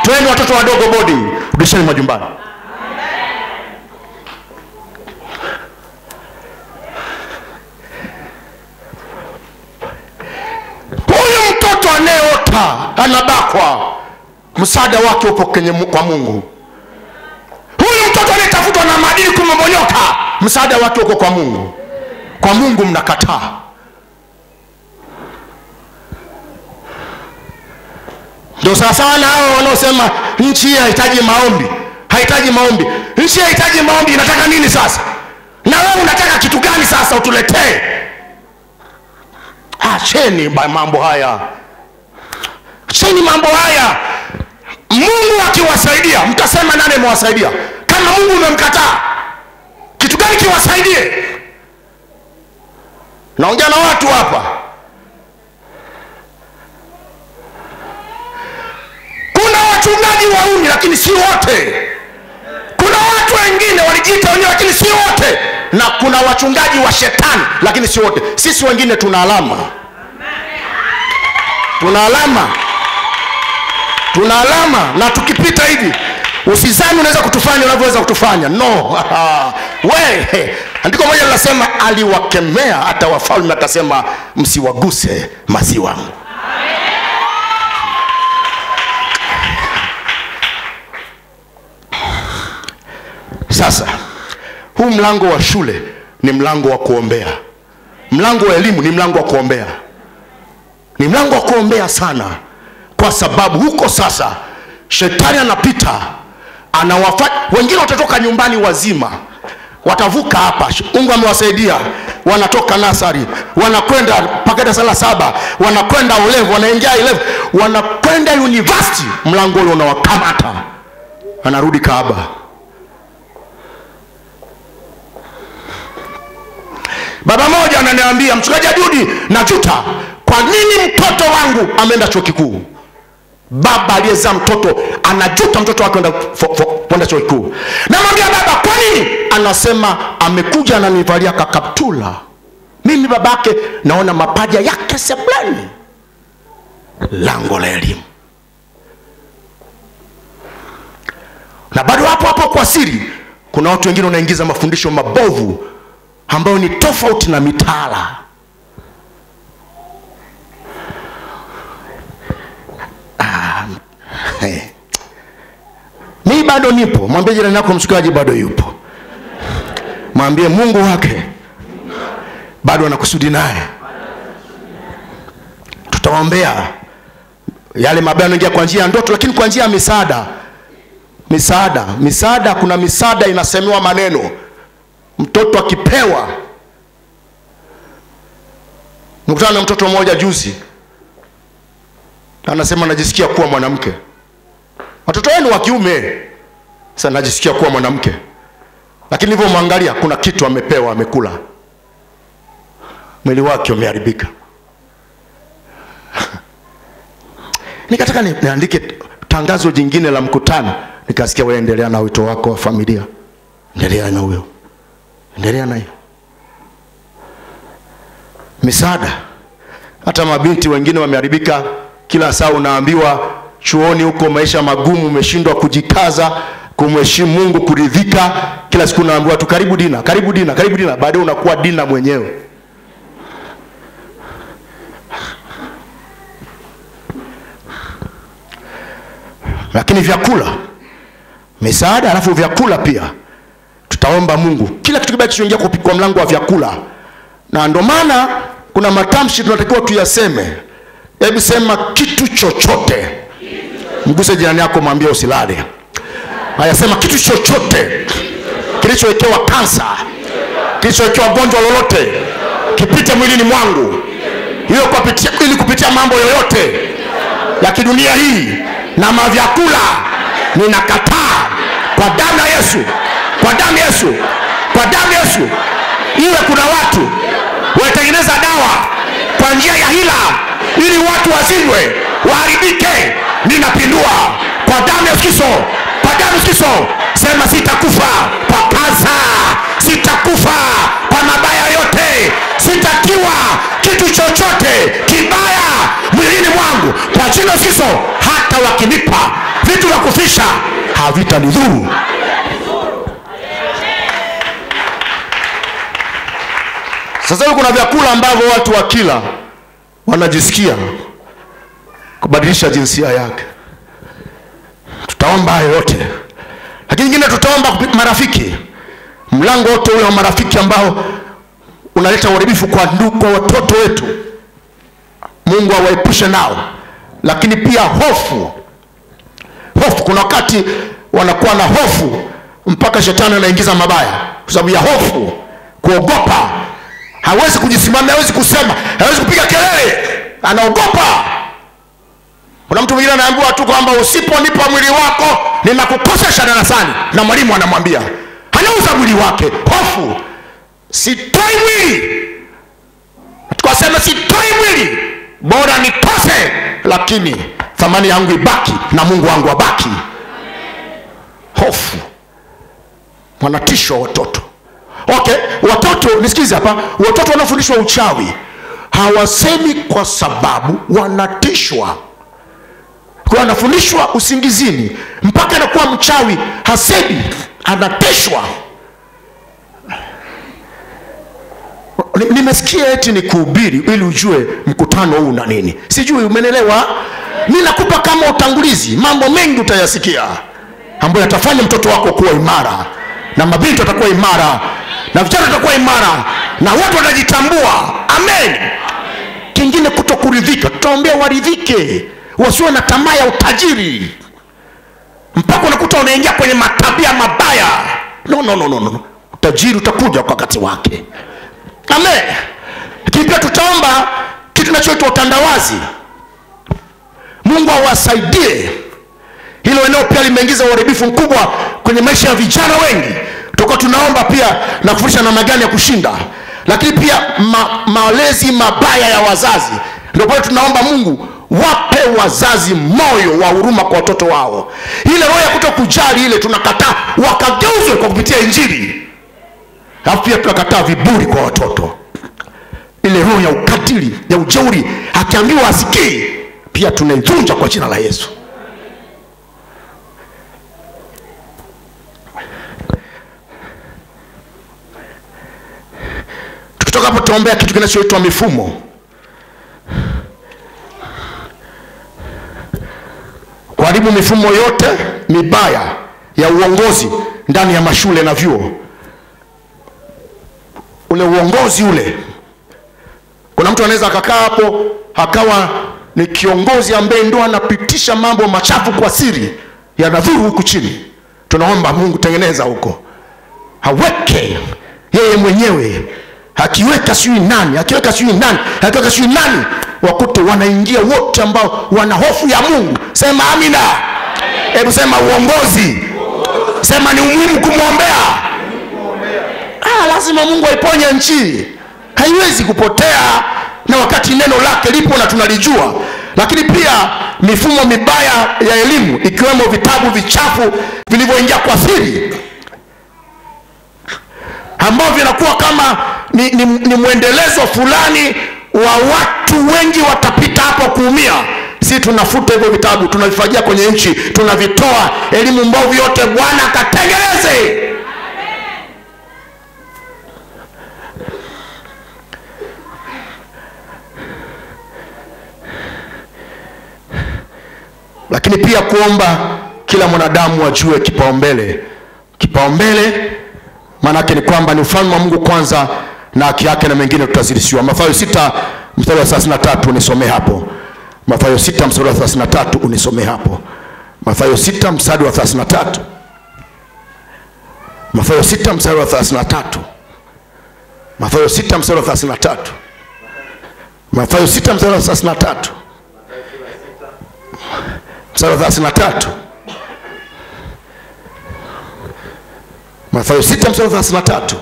toeni watoto wadogo boarding, rudisheni majumbani. Huyu mtoto anayeota anabakwa, msaada wake upo kwa Mungu. Huyu mtoto anayetafutwa na maadili kumomonyoka, msaada wake uko kwa Mungu. Kwa Mungu mnakataa. Ndio sawa na hao wanaosema nchi haihitaji maombi. Haihitaji maombi. Nchi haihitaji maombi, inataka nini sasa? Na wewe unataka kitu gani sasa utuletee? Acheni mambo haya. Acheni mambo haya. Mungu akiwasaidia, mtasema nani amewasaidia? Kama Mungu umemkataa, kitu gani kiwasaidie? Naongea na watu hapa. Kuna wachungaji wauni lakini si wote. Kuna watu wengine walijiita wenyewe lakini si wote. Na kuna wachungaji wa shetani lakini si wote. Sisi wengine tuna alama. Tuna alama. Tuna alama, na tukipita hivi usizani unaweza kutufanya unavyoweza kutufanya. No. Wewe, andiko moja linasema aliwakemea hata wafalme, akasema msiwaguse maziwa wangu. Sasa huu mlango wa shule ni mlango wa kuombea. Mlango wa elimu ni mlango wa kuombea. Ni mlango wa kuombea sana, kwa sababu huko sasa shetani anapita, wengine watatoka nyumbani wazima, watavuka hapa. Mungu amewasaidia, wanatoka nasari, wanakwenda mpaka darasa la 7, wanakwenda olevu, wanaingia 11, wanakwenda university. Mlango ule unawakamata, anarudi Kaaba. Baba moja ananiambia, mchungaji Judi, najuta kwa nini mtoto wangu ameenda chuo kikuu. Baba aliyezaa mtoto anajuta mtoto wake kwenda chuo kikuu. Namwambia baba, kwa nini? Anasema amekuja ananivalia kakaptula. Mimi babake naona mapaja yake sebuleni. Lango la elimu. Na bado hapo kwa siri kuna watu wengine wanaingiza mafundisho mabovu ambayo ni tofauti na mitaala. Mimi bado nipo. Mwambie jirani yako mchungaji bado yupo. Mwambie Mungu wake bado anakusudi naye. Tutaombea yale mabaya yanaingia kwa njia ya ndoto, lakini kwa njia ya misaada. Misaada, kuna misaada inasemewa maneno. Mtoto akipewa. Nikutana na mtoto mmoja juzi, anasema najisikia kuwa mwanamke. Watoto wenu wa kiume, sasa najisikia kuwa mwanamke. Lakini hivyo mwangalia, kuna kitu amepewa, amekula, mwili wake umeharibika. Nikataka niandike tangazo jingine la mkutano, nikasikia wewe endelea na wito wako wa familia. Endelea na huyo. Endelea na hiyo. Misaada. Hata mabinti wengine wameharibika. Kila saa unaambiwa chuoni huko maisha magumu, umeshindwa kujikaza, kumheshimu Mungu, kuridhika. Kila siku unaambiwa tu karibu dina. Baadaye unakuwa dina mwenyewe. Lakini vyakula, misaada, alafu vyakula pia. Tutaomba Mungu kila kitu kibaki kiingia kwa mlango wa vyakula. Na ndio maana kuna matamshi tunatakiwa tuyaseme. Hebu sema kitu chochote. Mguse jirani yako, mwambie usilale. Haya, sema kitu chochote kilichowekewa kansa, kilichowekewa gonjwa lolote, kipite mwilini mwangu. Hiyo ili kupitia mambo yoyote ya kidunia hii na mavyakula, ninakataa kwa damu ya Yesu. Kwa damu ya Yesu. Kwa damu Yesu. Iwe kuna watu watengeneza dawa kwa njia ya hila ili watu wazindwe, waharibike, ninapindua kwa damu ya Kristo, kwa damu ya Kristo. Sema sitakufa kwa kaza, sitakufa kwa mabaya yote, sitatiwa kitu chochote kibaya mwilini mwangu kwa jina la Kristo. Hata wakinipa vitu vya kufisha havitanidhuru. Sasa hivi kuna vyakula ambavyo watu wakila wanajisikia kubadilisha jinsia yake. Tutaomba hayo yote. Lakini nyingine tutaomba marafiki. Mlango wote ule wa marafiki ambao unaleta uharibifu kwa ndugu, kwa watoto wetu, Mungu awaepushe nao. Lakini pia hofu. Kuna wakati wanakuwa na hofu mpaka shetani anaingiza mabaya kwa sababu ya hofu, kuogopa. Hawezi kujisimamia, hawezi kusema, hawezi kupiga kelele, anaogopa. Kuna mtu mwingine anaambiwa tu kwamba usiponipa mwili wako ninakukosesha darasani, na mwalimu anamwambia anauza mwili wake. Hofu. Sitoi mwili. Tukasema sitoi mwili, bora nikose, lakini thamani yangu ibaki na Mungu wangu abaki. Hofu. Wanatisho watoto. Okay, watoto nisikize hapa, watoto wanafundishwa uchawi. Hawasemi kwa sababu wanatishwa. Kwa anafundishwa usingizini mpaka anakuwa mchawi, hasemi, anatishwa. Nimesikia eti ni kuhubiri ili ujue mkutano huu na nini. Sijui umenelewa? Mimi nakupa kama utangulizi, mambo mengi utayasikia ambayo yatafanya mtoto wako kuwa imara, na mabinti watakuwa imara, na vijana watakuwa imara, na watu watajitambua. Amen. Kingine kutokuridhika, tutaombea waridhike, wasiwe na tamaa ya utajiri mpaka unakuta unaingia kwenye matabia mabaya. No. Utajiri utakuja kwa wakati wake. Amen. Lakini pia tutaomba kitu kinachoitwa utandawazi. Mungu awasaidie. Hilo eneo pia limeingiza uharibifu mkubwa kwenye maisha ya vijana wengi. Tunaomba pia na kufundisha namna gani ya kushinda. Lakini pia malezi mabaya ya wazazi. Ndio pale tunaomba Mungu wape wazazi moyo wa huruma kwa watoto wao. Ile roho ya kutokujali ile tunakataa, wakageuzwe kwa kupitia Injili. Alafu pia tunakataa viburi kwa watoto. Ile roho ya ukatili, ya ujeuri, akiambiwa asikii, pia tunaivunja kwa jina la Yesu. Tukitoka hapo tuombea kitu kinachoitwa mifumo. Kuharibu mifumo yote mibaya ya uongozi ndani ya mashule na vyuo. Ule uongozi ule, kuna mtu anaweza akakaa hapo akawa ni kiongozi ambaye ndo anapitisha mambo machafu kwa siri, yanadhuru huku chini. Tunaomba Mungu tengeneza huko, haweke yeye mwenyewe, akiweka sijui nani, akiweka sijui nani, wakute wanaingia wote ambao wana hofu ya Mungu. Sema amina. Hebu sema uongozi. Sema ni muhimu kumwombea. Lazima Mungu aiponye nchi. Haiwezi kupotea na wakati neno lake lipo na tunalijua. Lakini pia mifumo mibaya ya elimu, ikiwemo vitabu vichafu vilivyoingia kwa siri, ambao vinakuwa kama ni mwendelezo fulani wa watu wengi watapita hapo kuumia. Si tunafuta hivyo vitabu, tunavifajia kwenye nchi, tunavitoa. Elimu mbovu yote Bwana akatengeneze. Lakini pia kuomba kila mwanadamu ajue kipaumbele. Kipaumbele maana yake ni kwamba ni ufalme wa Mungu kwanza na haki yake, na mengine tutazidishiwa. Mathayo 6 mstari wa 33 unisomee hapo. Mathayo 6 mstari wa 33 unisomee hapo. Mathayo 6 mstari wa 33. Mathayo 6 mstari wa 33. Mathayo 6 mstari wa 33. Mathayo 6 mstari wa 33. Mstari wa 33. Mathayo 6 mstari wa 33.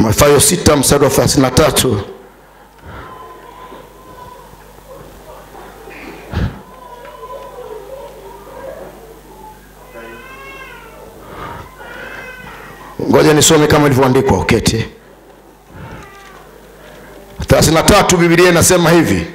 Mathayo 6 mstari wa 33. Ngoja nisome kama ilivyoandikwa. Uketi. 33 Biblia inasema hivi.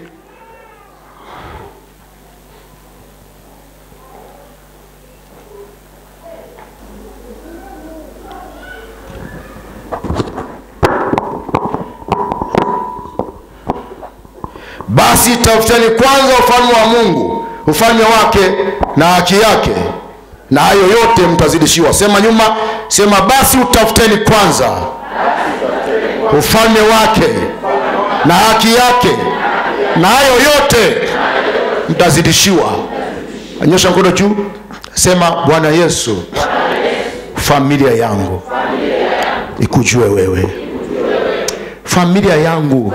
Basi tafuteni kwanza ufalme wa Mungu, ufalme wake na haki yake, na hayo yote mtazidishiwa. Sema nyuma, sema basi utafuteni kwanza ufalme wake na haki yake, na hayo yote mtazidishiwa. Anyosha mkono juu, sema Bwana Yesu, familia yangu ikujue wewe. Familia yangu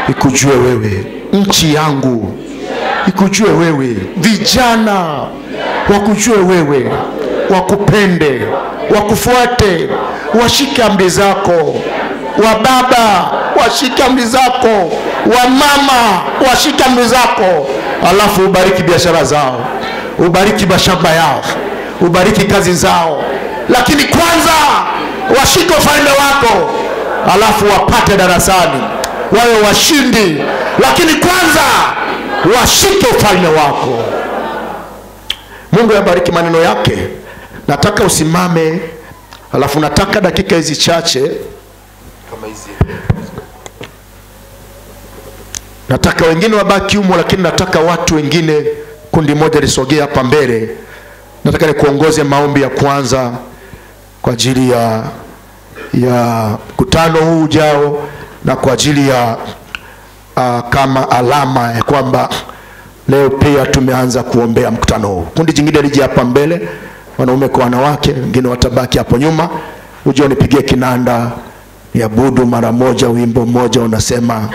ikujue wewe. Nchi yangu ikujue wewe. Vijana wakujue wewe, wakupende, wakufuate, washike amri zako. Wababa washike amri zako, wamama washike amri zako. Alafu ubariki biashara zao, ubariki mashamba yao, ubariki kazi zao. Lakini kwanza washike ufalme wako, alafu wapate darasani, wawe washindi. Lakini kwanza washike ufalme wako. Mungu yabariki maneno yake. Nataka usimame, alafu nataka dakika hizi chache kama hizi, nataka wengine wabaki humo, lakini nataka watu wengine kundi moja lisogee hapa mbele. Nataka nikuongoze maombi ya kwanza kwa ajili ya mkutano huu ujao, na kwa ajili ya kama alama ya kwamba leo pia tumeanza kuombea mkutano huu. Kundi jingine lije hapa mbele, wanaume kwa wanawake, wengine watabaki hapo nyuma. Uje unipigie kinanda, niabudu mara moja, wimbo mmoja unasema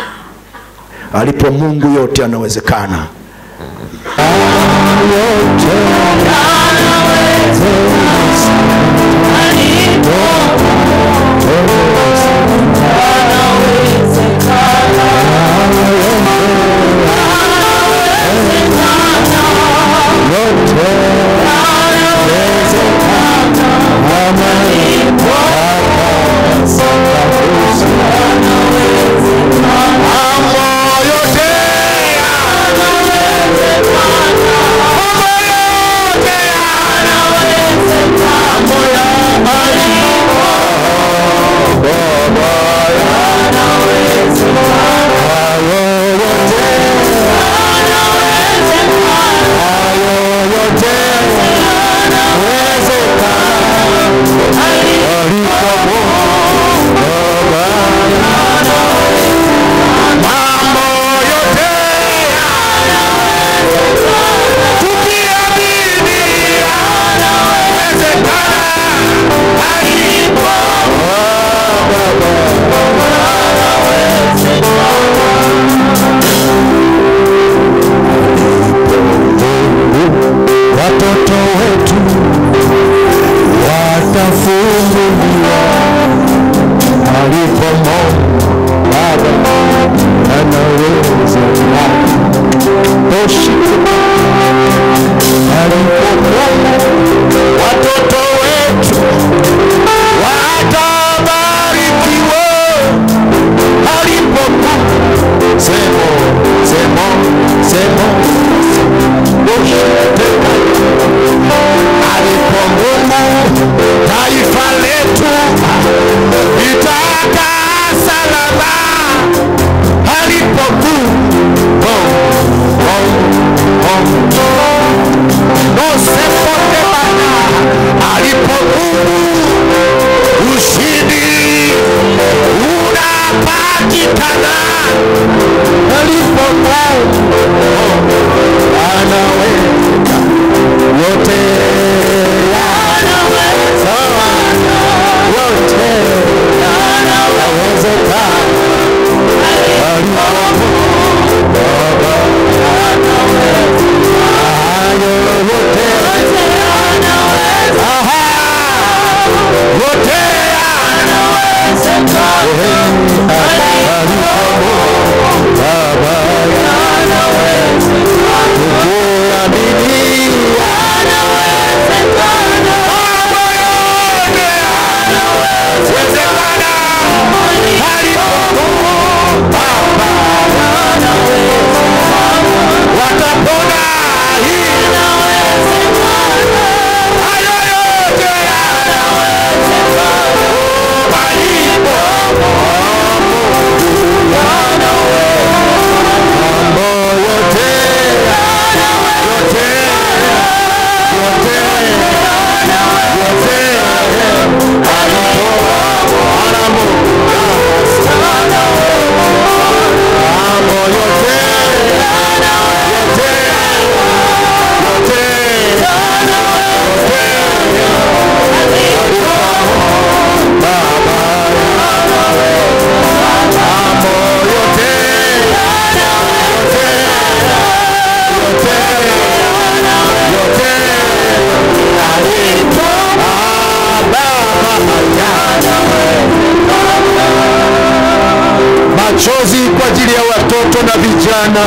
alipo Mungu yote yanawezekana. vijana.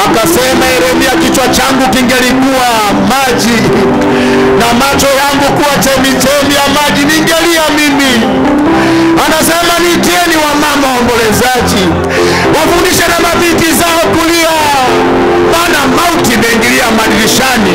Akasema Yeremia, kichwa changu kingelikuwa maji na macho yangu kuwa chemichemi ya maji, ningelia mimi. Anasema nitieni wamama waombolezaji, wafundishe na mabinti zao kulia, maana mauti imeingilia madirishani,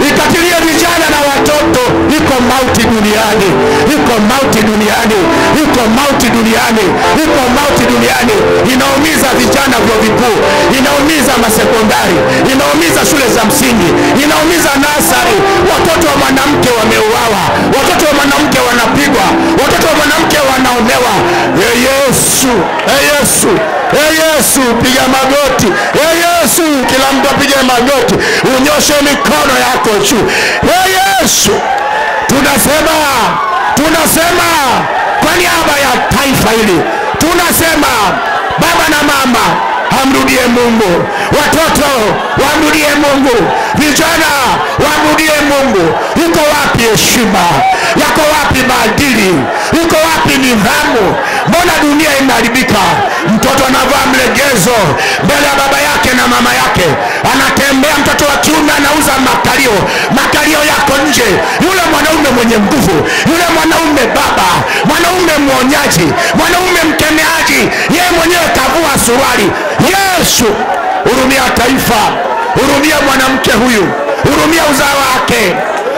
ikatilia vijana na watoto. Iko mauti duniani, iko mauti duniani, iko mauti duniani, iko mauti duniani. Inaumiza vijana vyuo vikuu, inaumiza masekondari, inaumiza shule za msingi, inaumiza nasari. Watoto wa mwanamke wameuawa, watoto wa mwanamke wanapigwa, watoto wa mwanamke wanaonewa. Yesu, Yesu, Yesu, piga magoti. Yesu, kila mtu apige magoti, unyoshe mikono yako juu. Yesu, tunasema kwa niaba ya taifa hili, tunasema baba na mama, hamrudie Mungu. Watoto wamrudie Mungu, vijana wamrudie Mungu. Yuko wapi heshima? Yako wapi maadili? Yuko wapi nidhamu? Mbona dunia imeharibika? Mtoto anavaa mlegezo mbele ya baba yake na mama yake, anatembea mtoto wa kiume anauza makalio yako nje. Yule mwanaume mwenye nguvu, yule mwanaume baba, mwanaume mwonyaji, mwanaume mkemeaji, yeye mwenyewe kavua suruali. Yesu, hurumia taifa, hurumia mwanamke huyu, hurumia uzao wake,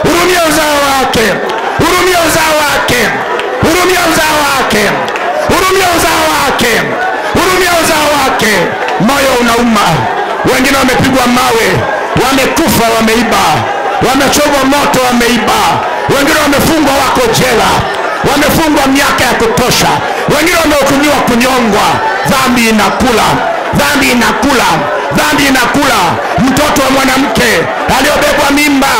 hurumia uzao wake, hurumia uzao wake, hurumia uzao wake, hurumia uzao wake, hurumia uzao wake. Moyo unauma, wengine wamepigwa mawe, wamekufa, wameiba, wamechomwa moto, wameiba, wengine wamefungwa, wako jela, wamefungwa miaka ya kutosha, wengine wamehukumiwa kunyongwa. Dhambi inakula, dhambi inakula, dhambi inakula. Mtoto wa mwanamke aliyobebwa mimba,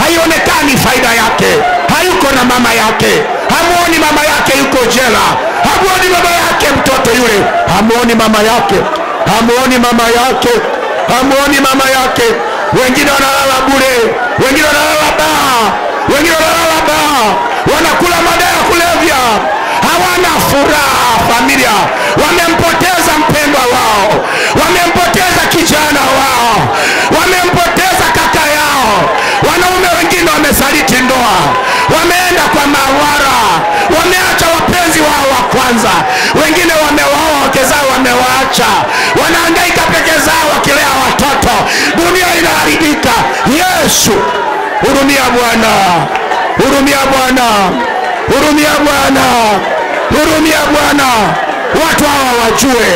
haionekani faida yake, hayuko na mama yake, hamuoni mama yake, yuko jela, hamuoni mama yake, mtoto yule hamuoni mama yake, hamuoni mama yake, hamuoni mama yake. Wengine wanalala bure, wengine wanalala baa, wengine wanalala baa, wanakula madawa ya kulevya, hawana furaha. Familia wamempoteza mpendwa wao, wamempoteza kijana wao, wamempoteza kaka yao. Wanaume wengine wamesaliti ndoa, wameenda kwa mawara, wameacha wapenzi wao wa kwanza, wengine wamewaoa wake zao, wamewaacha, wanahangaika peke zao wakilea watoto. Dunia inaharibika. Yesu, hurumia Bwana, hurumia Bwana, hurumia Bwana, hurumia Bwana. Watu hawa wajue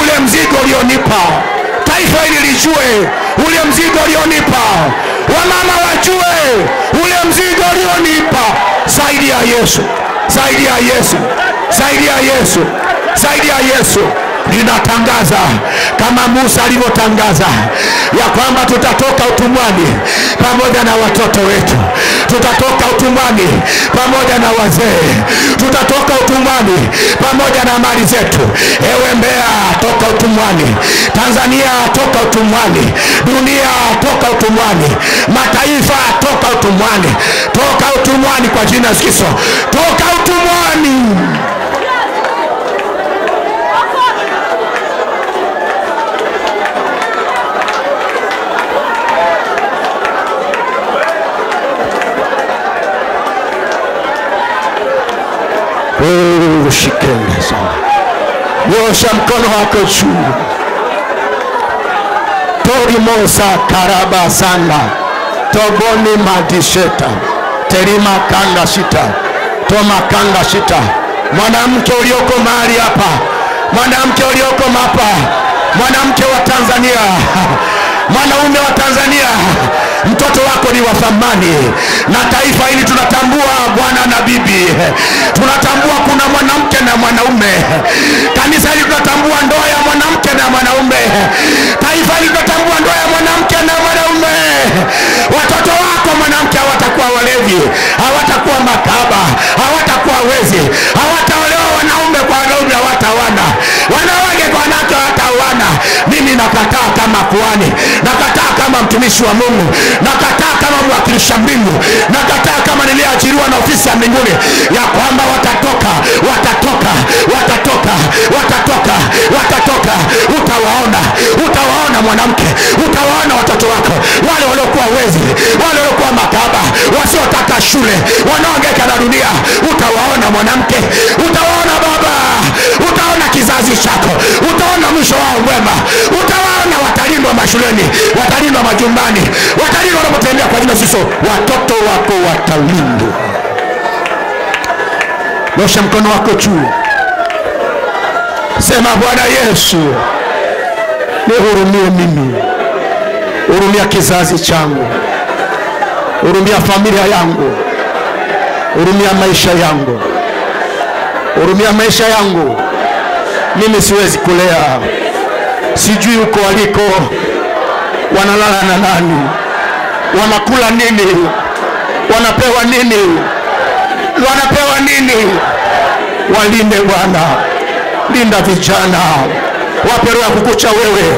ule mzigo ulionipa, taifa hili lijue ule mzigo ulionipa, wamama wajue ule mzigo ulionipa. Zaidi ya Yesu, zaidi ya Yesu, zaidi ya Yesu, zaidi ya Yesu. Ninatangaza kama Musa alivyotangaza ya kwamba tutatoka utumwani pamoja na watoto wetu, tutatoka utumwani pamoja na wazee, tutatoka utumwani pamoja na mali zetu. Ewe Mbeya, toka utumwani. Tanzania, toka utumwani. Dunia, toka utumwani. Mataifa, toka utumwani. Toka utumwani kwa jina la Yesu. Toka utumwani. Shikeni sana. Nyosha mkono wako juu. Tori mosa karaba sana. Toboni madisheta. Terima kanga shita. Toma kanga shita. Mwanamke ulioko mahali hapa, mwanamke ulioko hapa, mwanamke wa Tanzania, mwanaume wa Tanzania, mtoto wako ni wa thamani. Na taifa hili tunatambua bwana na bibi, tunatambua kuna mwanamke na mwanaume. Kanisa hili tunatambua ndoa ya mwanamke na mwanaume. Taifa hili tunatambua ndoa ya mwanamke na mwanaume. Watoto wako mwanamke hawatakuwa walevi, hawatakuwa makaba, hawatakuwa wezi, hawataolewa wanaume kwa wanaume, hawatawana wanawake kwa wanawake, hawatawana. Mimi nakataa kama kuhani, nakataa kama mtumishi wa Mungu, nakataa kama mwakilisha mbingu, nakataa kama niliyeajiriwa na ofisi ya mbinguni, ya kwamba watatoka. Utawaona mwanamke, utawaona watoto wako, wale waliokuwa wezi, wale waliokuwa makahaba, wasiotaka shule, wanaohangaika na dunia. Utawaona mwanamke, utawaona baba, utaona kizazi chako, utaona mwisho wao mwema. Utawaona watalindwa mashuleni, watalindwa majumbani, watalindwa wanapotembea kwa jina Yesu. Watoto wako watalindwa. Nyosha mkono wako juu, sema Bwana Yesu, nihurumie mimi, hurumia kizazi changu, hurumia familia yangu, hurumia maisha yangu, hurumia maisha yangu. Mimi siwezi kulea, sijui uko waliko, wanalala na nani, wanakula nini, wanapewa nini, walinde Bwana. Linda vijana, wape roho ya kukucha wewe,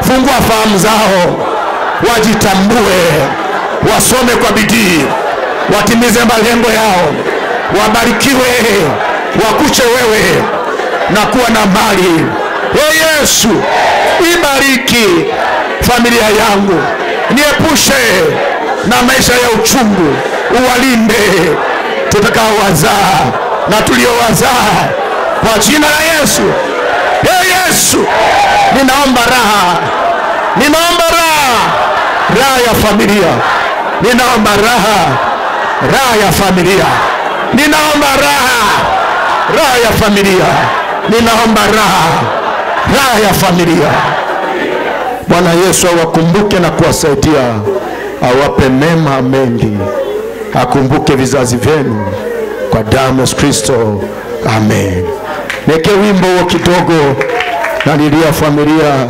fungua fahamu zao, wajitambue, wasome kwa bidii, watimize malengo yao, wabarikiwe, wakuche wewe na kuwa na mali. Yesu, ibariki familia yangu, niepushe na maisha ya uchungu, uwalinde tutakao wazaa na tuliowazaa kwa jina la Yesu. Yesu, ninaomba raha ya familia, ninaomba raha ya familia, ninaomba raha ya familia, ninaomba raha ya familia. Bwana Yesu awakumbuke na kuwasaidia, awape mema mengi, akumbuke vizazi vyenu kwa damu ya Kristo. Amen. Neke wimbo kidogo na nilia familia.